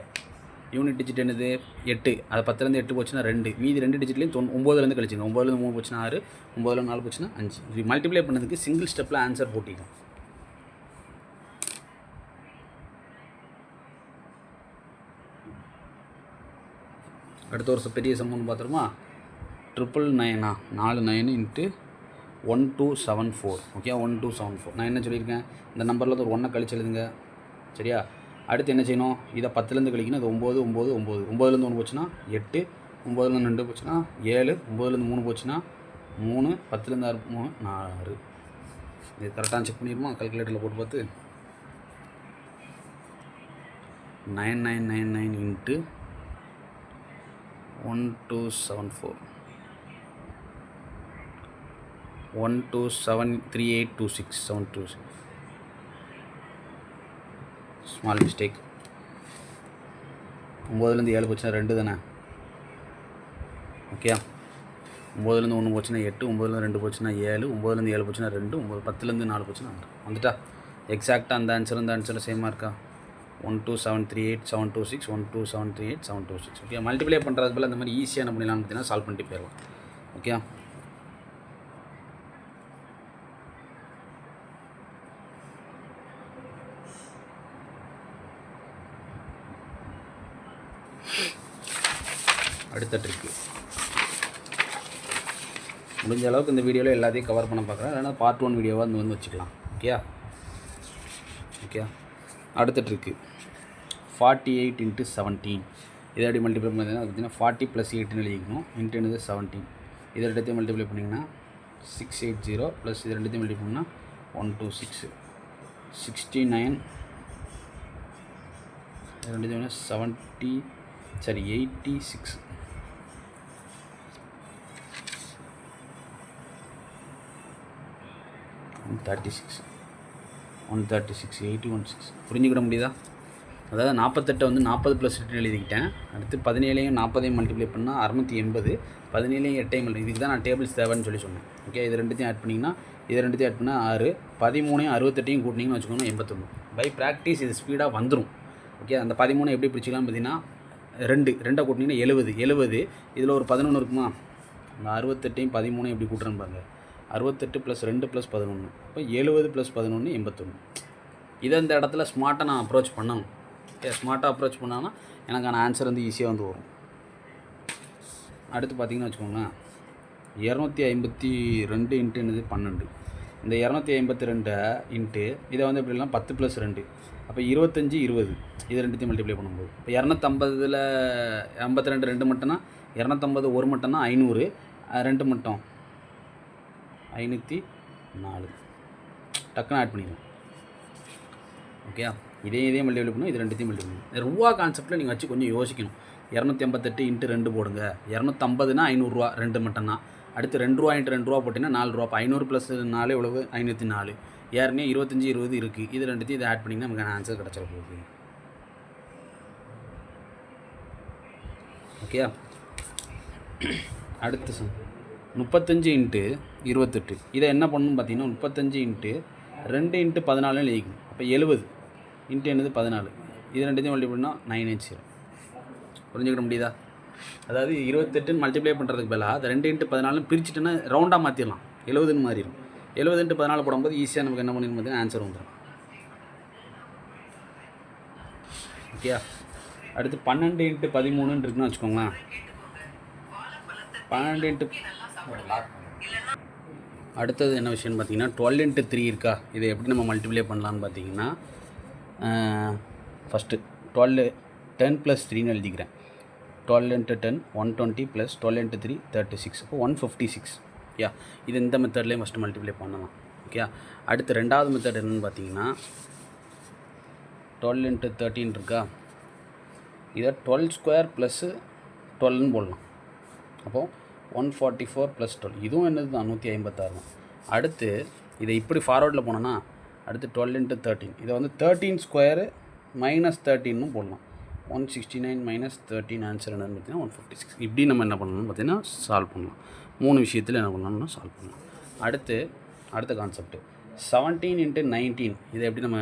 யூனிட் டிஜிட் என்னது 8, அது 10லேருந்து 8 போச்சுன்னா 2, மீதி 2 டிஜிட்லேயும் 9லேருந்து கழிச்சுங்க. 9லேருந்து 3 போச்சுன்னா 6, 9லேருந்து 4 போச்சுன்னா 5. இது மல்டிப்ளை பண்ணதுக்கு சிங்கிள் ஸ்டெப்பில் ஆன்சர் போட்டிக்கும். அடுத்த ஒரு பெரிய சம்மு பார்த்துருமா. 999 4 9 × 1274. ஓகே, 1274. நான் என்ன சொல்லியிருக்கேன், இந்த நம்பரில் ஒரு 1 கழிச்சு எழுதுங்க. சரியா? அடுத்து என்ன செய்யணும், இதை 10லேருந்து கழிக்கணும். அது 9 9 9. 9லேருந்து 1 போச்சுன்னா 8, 9லேருந்து 2 போச்சுன்னா 7, 9லேருந்து 3 போச்சுன்னா 3, 10லேருந்து 6 3 4. இது கரெக்டாக செக் பண்ணிடுமா கால்குலேட்டரில் போட்டு பார்த்து. 9999 × 1274 1273826 726. Small mistake. 9லேருந்து 7 போச்சுன்னா 2 தானே. ஓகே, 9லேருந்து 1 போச்சுன்னா 8, 9லேருந்து 2 போச்சுன்னா 7, 9லேருந்து 7 போச்சுன்னா 2, 10லேருந்து 4 போச்சுன்னா 6. வந்துட்டா? எக்ஸாக்டாக அந்த ஆன்சரும் சேமாக இருக்கா? 12738 726 12738 726. ஓகே, மல்டிப்ளை பண்ணுறது போல் இந்த மாதிரி ஈஸியாக என்ன பண்ணிடலாம் பார்த்தீங்கன்னா சால்வ் பண்ணிட்டு போயிடலாம். ஓகே, அடுத்த ட்ரிக்கு முடிஞ்ச அளவுக்கு இந்த வீடியோவில் எல்லாத்தையும் கவர் பண்ண பார்க்குறேன். இல்லைனா பார்ட் 1 வீடியோவாக வந்து வச்சுக்கலாம். ஓகே. அடுத்த ட்ரிக்கு 48 × 17. இதை எப்படி மல்டிப்ளை பார்த்தீங்கன்னா 40 + 8 எழுதிக்கணும். இன்ட்டு என்னது 17. இதை ரெண்டுத்தையும் மல்டிப்ளை பண்ணிங்கன்னா 680 ப்ளஸ் இது ரெண்டுத்தையும் மல்டிப்ளை பண்ணிங்கன்னா 126 69 ரெண்டுத்தையும் 86 136 816 புரிஞ்சுக்கிட முடியுதா? அதாவது 48 வந்து 40 + 8 எழுதிக்கிட்டேன். அடுத்து 17ஐயும் 40ஐயும் மல்டிப்ளை பண்ணால் 680, 17ஐயும் 8ஐயும் இதுக்கு தான் நான் டேபிள்ஸ் தேவைன்னு சொல்லி சொன்னேன். ஓகே, இது ரெண்டுத்தையும் ஆட் பண்ணிங்கன்னா இது ரெண்டுத்தையும் ஆட் பண்ணால் 6, 13ஐயும் 68ஐயும் கூட்டினீங்கன்னு வச்சுக்கோங்க 81. பை ப்ராக்டிஸ் இது ஸ்பீடாக வந்துடும். ஓகே, அந்த 13 எப்படி பிடிச்சிக்கலாம் பார்த்தீங்கன்னா 2 கூட்டினீங்கன்னா 70 இதில் ஒரு 11 இருக்குமா, அந்த 68ஐயும் 13ஐயும் எப்படி கூட்டுறேன்னு பாருங்கள். 68 + 2 + 11, இப்போ 70 + 11 81. இதை இந்த இடத்துல ஸ்மார்ட்டாக நான் அப்ரோச் பண்ணணும். ஸ்மார்ட்டாக அப்ரோச் பண்ணாங்கன்னா எனக்கான ஆன்சர் வந்து ஈஸியாக வந்து வரும். அடுத்து பார்த்திங்கன்னா வச்சுக்கோங்களேன் 252 இன்ட்டு என்னது 12. இந்த 252 இன்ட்டு இதை வந்து எப்படிலாம் 10 + 2, அப்போ 25 20. இது ரெண்டுத்தையும் மல்டிப்ளை பண்ணும்போது இப்போ 250ல் 52 2 மட்டும்னா 250 1 மட்டும்னா 500, 2 மட்டும் 504. டக்குன்னு ஆட் பண்ணிடுவோம். ஓகே, இதே மல்டிப்ளை பண்ணணும், இது ரெண்டுத்தையும் மல்டிப்ளை பண்ணணும். ரூபா கான்செப்ட்டில் நீங்கள் வச்சு கொஞ்சம் யோசிக்கணும். 258 இன்ட்டு 2 போடுங்க. 250னா 500 2 மட்டும்தான். அடுத்து 2 ரூபா இன்ட்டு 2 ரூபா போட்டிங்கன்னா 4 ரூபா. 500 + 4 எவ்வளவு 504. ஏற்கனவே 25 20 இருக்குது. இது ரெண்டுத்தையும் இதை ஆட் பண்ணிங்கன்னா நமக்கு ஆன்சர் கிடச்சிட போகுது. ஓகே, அடுத்து 35 இன்ட்டு 28. இதை என்ன பண்ணணும் பார்த்தீங்கன்னா 35 இன்ட்டு 2 இன்ட்டு 14 எழுதிக்கணும். அப்போ 70 இன்ட்டு என்னது 14. இது ரெண்டுத்தையும் மல்டிப்ளை பண்ணால் 980. புரிஞ்சுக்கிட முடியுதா? அதாவது 28 மல்டிப்ளை பண்ணுறதுக்கு பதிலாக அதை 2 இன்ட்டு 14 பிரிச்சுட்டுன்னா ரவுண்டாக மாற்றிடலாம். 70ன்னு மாறிடும். 70 இன்ட்டு 14 போடும்போது ஈஸியாக நமக்கு என்ன பண்ணிடும் பார்த்தீங்கன்னா ஆன்சர் வந்துடும். ஓகே, அடுத்து 12 இன்ட்டு 13 இருக்குன்னு வச்சுக்கோங்களேன். 12 இன்ட்டு அடுத்தது என்ன விஷயம்னு பார்த்தீங்கன்னா 12 இன்ட்டு 3 இருக்கா, இதை எப்படி நம்ம மல்டிப்ளை பண்ணலான்னு பார்த்தீங்கன்னா ஃபஸ்ட்டு 10 + 3ன்னு எழுதிக்கிறேன். 12 இன்ட்டு 10 120 + 12 இன்ட்டு 3 36, இப்போ 156. ஓகே, இது இந்த மெத்தட்லேயும் ஃபஸ்ட்டு மல்டிப்ளை பண்ணலாம். ஓகே, அடுத்து ரெண்டாவது மெத்தட் என்னென்னு பார்த்தீங்கன்னா 12 இன்ட்டு 13 இருக்கா, இதை 12² + 12ன்னு போடலாம். அப்போது 144 + 12, இதுவும் என்னது தான் 156 தான். அடுத்து இதை இப்படி ஃபார்வர்டில் போனோன்னா அடுத்து 12 இன்ட்டு 13, இதை வந்து 13² - 13ன்னு போடலாம். 169 - 13 ஆன்சர் என்னன்னு பார்த்தீங்கன்னா 156. இப்படி நம்ம என்ன பண்ணணும்னு பார்த்தீங்கன்னா சால்வ் பண்ணலாம். 3 விஷயத்தில் என்ன பண்ணணும்னா சால்வ் பண்ணலாம். அடுத்த கான்செப்ட் 17 இன்ட்டு 19, இதை எப்படி நம்ம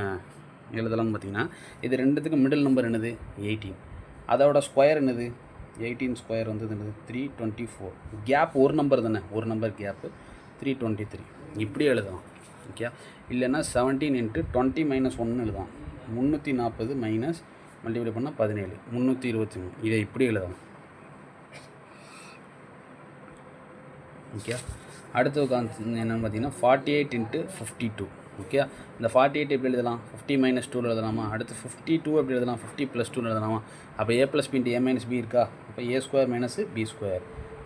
எழுதலாம்னு பார்த்தீங்கன்னா இது ரெண்டுத்துக்கு மிடில் நம்பர் என்னது 18, அதோட ஸ்கொயர் என்னது 18² வந்து என்னது 324. கேப் ஒரு நம்பர் தானே, ஒரு நம்பர் கேப்பு 323. இப்படி எழுதலாம். ஓகே, இல்லைன்னா 17 இன்ட்டு 20 - 1 எழுதலாம். 340 மைனஸ் மல்டிப்ளை பண்ணால் 17 323. இதை இப்படி எழுதலாம். ஓகே, அடுத்த கான்செப்ட் என்னென்னு பார்த்தீங்கன்னா 48 இன்ட்டு 52. ஓகே, இந்த 48 எப்படி எழுதலாம் 50 - 2 எழுதலாமா. அடுத்து 52 எப்படி எழுதலாம் 50 + 2 எழுதலாமா. அப்போ a + b into a - b இருக்கா, அப்போ a² - b².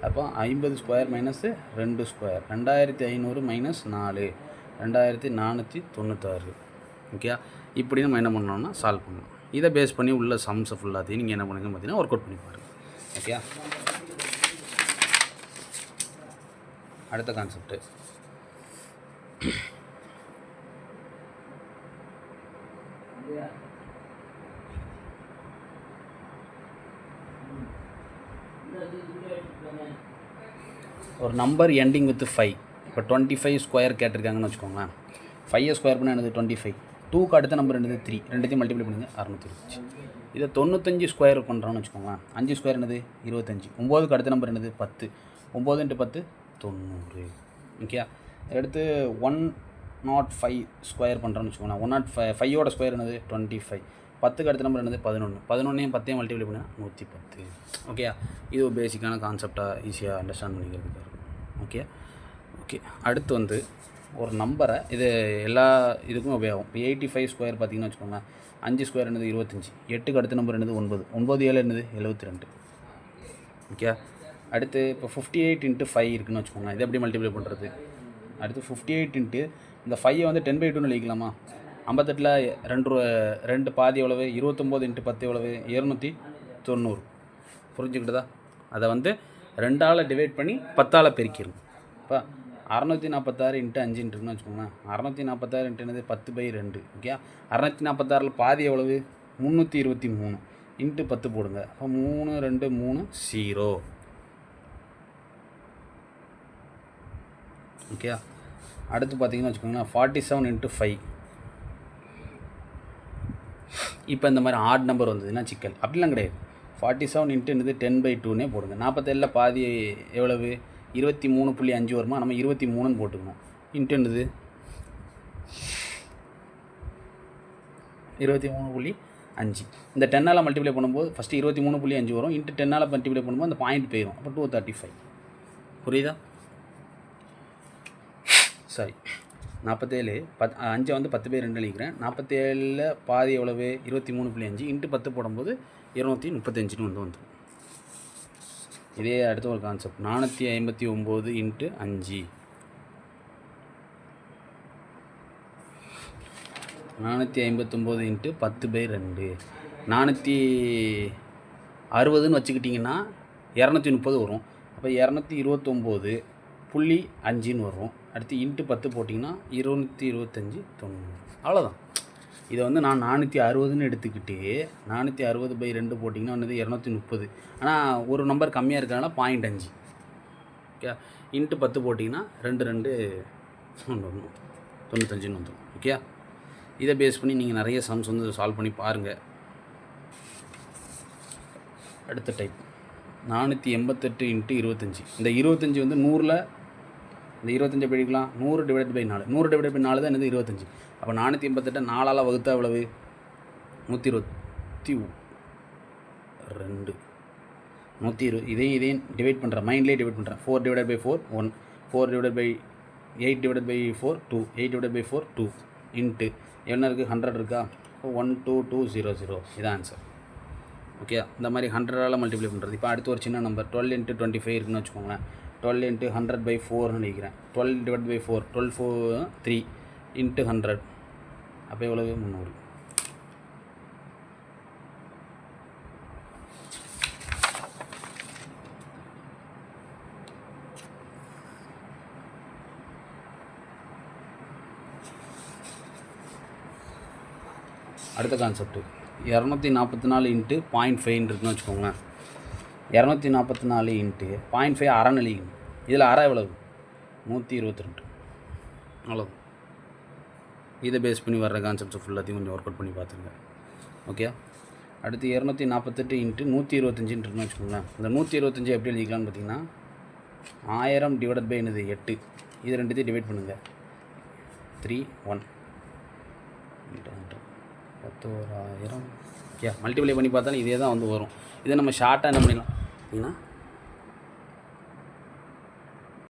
அப்போ 50² - 2², 2500 - 4 2496. ஓகே, இப்படி நம்ம என்ன பண்ணோம்னா சால்வ் பண்ணணும். இதை பேஸ் பண்ணி உள்ள சம்ஸை ஃபுல்லாத்தையும் நீங்கள் என்ன பண்ணுங்கன்னு பார்த்தீங்கன்னா ஒர்க் அவுட் பண்ணி பாருங்கள். ஓகே, அடுத்த கான்செப்ட்டு ஒரு நம்பர் எண்டிங் வித் 5. இப்போ 25² கேட்டிருக்காங்கன்னு வச்சுக்கோங்களேன். 5² பண்ணால் என்னது 25. 2க்கு அடுத்த நம்பர் என்னது 3, ரெண்டுத்தையும் மல்டிப்ளை பண்ணுங்க 625. இதை 95² பண்ணுறோன்னு வச்சுக்கோங்களேன். 5² என்னது 25. 9க்கு அடுத்த நம்பர் என்னது 10, 9 × 10 90. ஓகே, அடுத்து 105² பண்ணுறோன்னு வச்சுக்கோங்களேன். 105ஓட ஸ்கொயர் என்னது 25. 10க்கு அடுத்த நம்பர் என்னது 11, 11ஐயும் 10ஐயும் மல்டிப்ளை பண்ணால் 110. ஓகே, இது ஒரு பேசிக்கான கான்செப்டாக ஈஸியாக அண்டர்ஸ்டாண்ட் பண்ணிக்கிறதுக்காக இருக்கும். ஓகே, ஓகே, அடுத்து வந்து ஒரு நம்பரை இது எல்லா இதுக்கும் உபயோகம். இப்போ 85 ஸ்கொயர் பார்த்தீங்கன்னு வச்சுக்கோங்க. 5 ஸ்கொயர் என்னது 25, 8க்கு அடுத்த நம்பர் என்னது 9, 9 7 என்னது 72. ஓகே, அடுத்து இப்போ 58 × 5 இருக்குதுன்னு வச்சுக்கோங்க. இதை எப்படி மல்டிப்ளை பண்ணுறது? அடுத்து 58 இன்ட்டு இந்த 5 வந்து 10/2ன்னு எழுதிக்கலாமா? 58ல் 2 பாதி எவ்வளவு? 29 × 10 எவ்வளவு? 290. புரிஞ்சுக்கிட்டுதா? அதை வந்து 2ஆல் டிவைட் பண்ணி 10ஆல் பெருக்கிடும். இப்போ 646 × 5 இருக்குன்னு வச்சுக்கோங்களேன். 646 × என்னது 10/2. ஓகே, 646ல் பாதி எவ்வளவு? 323 × 10 போடுங்க. அப்போ 3 2 3 0. ஓகே, அடுத்து பார்த்தீங்கன்னு வச்சுக்கோங்களேன் 47 × 5. இப்போ இந்த மாதிரி ஆட் நம்பர் வந்ததுன்னா சிக்கல். அப்படிலாம் கிடையாது. 47 × என்னது 10/2னே போடுங்க. 47ல் பாதி எவ்வளவு? 23.5 வருமா? நம்ம 23ன்னு போட்டுக்கணும். இன்ட்டு என்னது 23.5. இந்த 10ஆல் மல்டிப்ளை பண்ணும்போது ஃபஸ்ட்டு 23.5 வரும். இன்ட்டு 10ஆல் மல்டிப்ளை பண்ணும்போது அந்த பாயிண்ட் போயிடும். அப்போ 235. புரியுதா? சாரி, 47 5 வந்து 10/2 எழுதிக்கிறேன். 47ல் பாதி எவ்வளவு? 23.5 இன்ட்டு 10 போடும்போது 235ன்னு வந்துடும். இதே அடுத்த ஒரு கான்செப்ட் 459 × 5. 459 × 10/2. 460ன்னு வச்சுக்கிட்டிங்கன்னா 230 வரும். அப்போ 229.5ன்னு வரும். அடுத்து இன்ட்டு 10 போட்டிங்கன்னா 225 90. அவ்வளோதான். இதை வந்து நான் 460ன்னு எடுத்துக்கிட்டு 460/2 போட்டிங்கன்னா வந்து 230. ஆனால் ஒரு நம்பர் கம்மியாக இருக்கிறனால 0.5. ஓகே, இன்ட்டு 10 போட்டிங்கன்னா 2 2 வந்துடும், 95ன்னு வந்துடும். ஓகே, இதை பேஸ் பண்ணி நீங்கள் நிறைய சம்ஸ் வந்து சால்வ் பண்ணி பாருங்கள். அடுத்த டைப் 488 × 25. இந்த 25 வந்து 100ல் இந்த 25 எப்படி எடுக்கலாம்? 100/4. 100/4 தான் என்னது 25. அப்போ 488 4ஆல் வகுத்தா எவ்வளவு? 122. 120. இதையும் டிவைட் பண்ணுறேன், மைண்ட்லேயே டிவைட் பண்ணுறேன். 4/4 1, 4/8/4 2, 8/4 2 இன்ட்டு என்ன இருக்குது? 100 இருக்கா? 12200. இதான் ஆன்சர். ஓகே, இந்த மாதிரி 100ஆல் மல்டிப்ளை பண்ணுறது. இப்போ அடுத்து ஒரு சின்ன நம்பர் 12 × 25 இருக்குன்னு வச்சுக்கோங்களேன். 12 × 100/4ன்னு நினைக்கிறேன். 12/4 12 4 3 இன்ட்டு 100. அப்போ எவ்வளவு? 300. அடுத்த கான்செப்ட் 244 × 0.5 இருக்குன்னு வச்சுக்கோங்களேன். 244 × 0.5 அரைன்னு எழுதிக்கணும். இதில் அரை எவ்வளவு? 122. அவ்வளோ. இதை பேஸ் பண்ணி வர்ற கான்செப்ட்ஸ் ஃபுல்லாத்தையும் கொஞ்சம் ஒர்க் அவுட் பண்ணி பார்த்துருங்க. ஓகே, அடுத்து 248 × 125 இருக்குன்னு வச்சுக்கோங்களேன். இந்த 125 எப்படி எழுதிக்கலாம்னு பார்த்தீங்கன்னா 1000 டிவைடட் பை என்னது 8. இது ரெண்டுத்தையும் டிவைட் பண்ணுங்கள். 3 1 11000. ஓகே, மல்டிப்ளை பண்ணி பார்த்தாலும் இதே தான் வந்து வரும். இதை நம்ம ஷார்ட்டாக என்ன பண்ணிடலாம் அப்படின்னா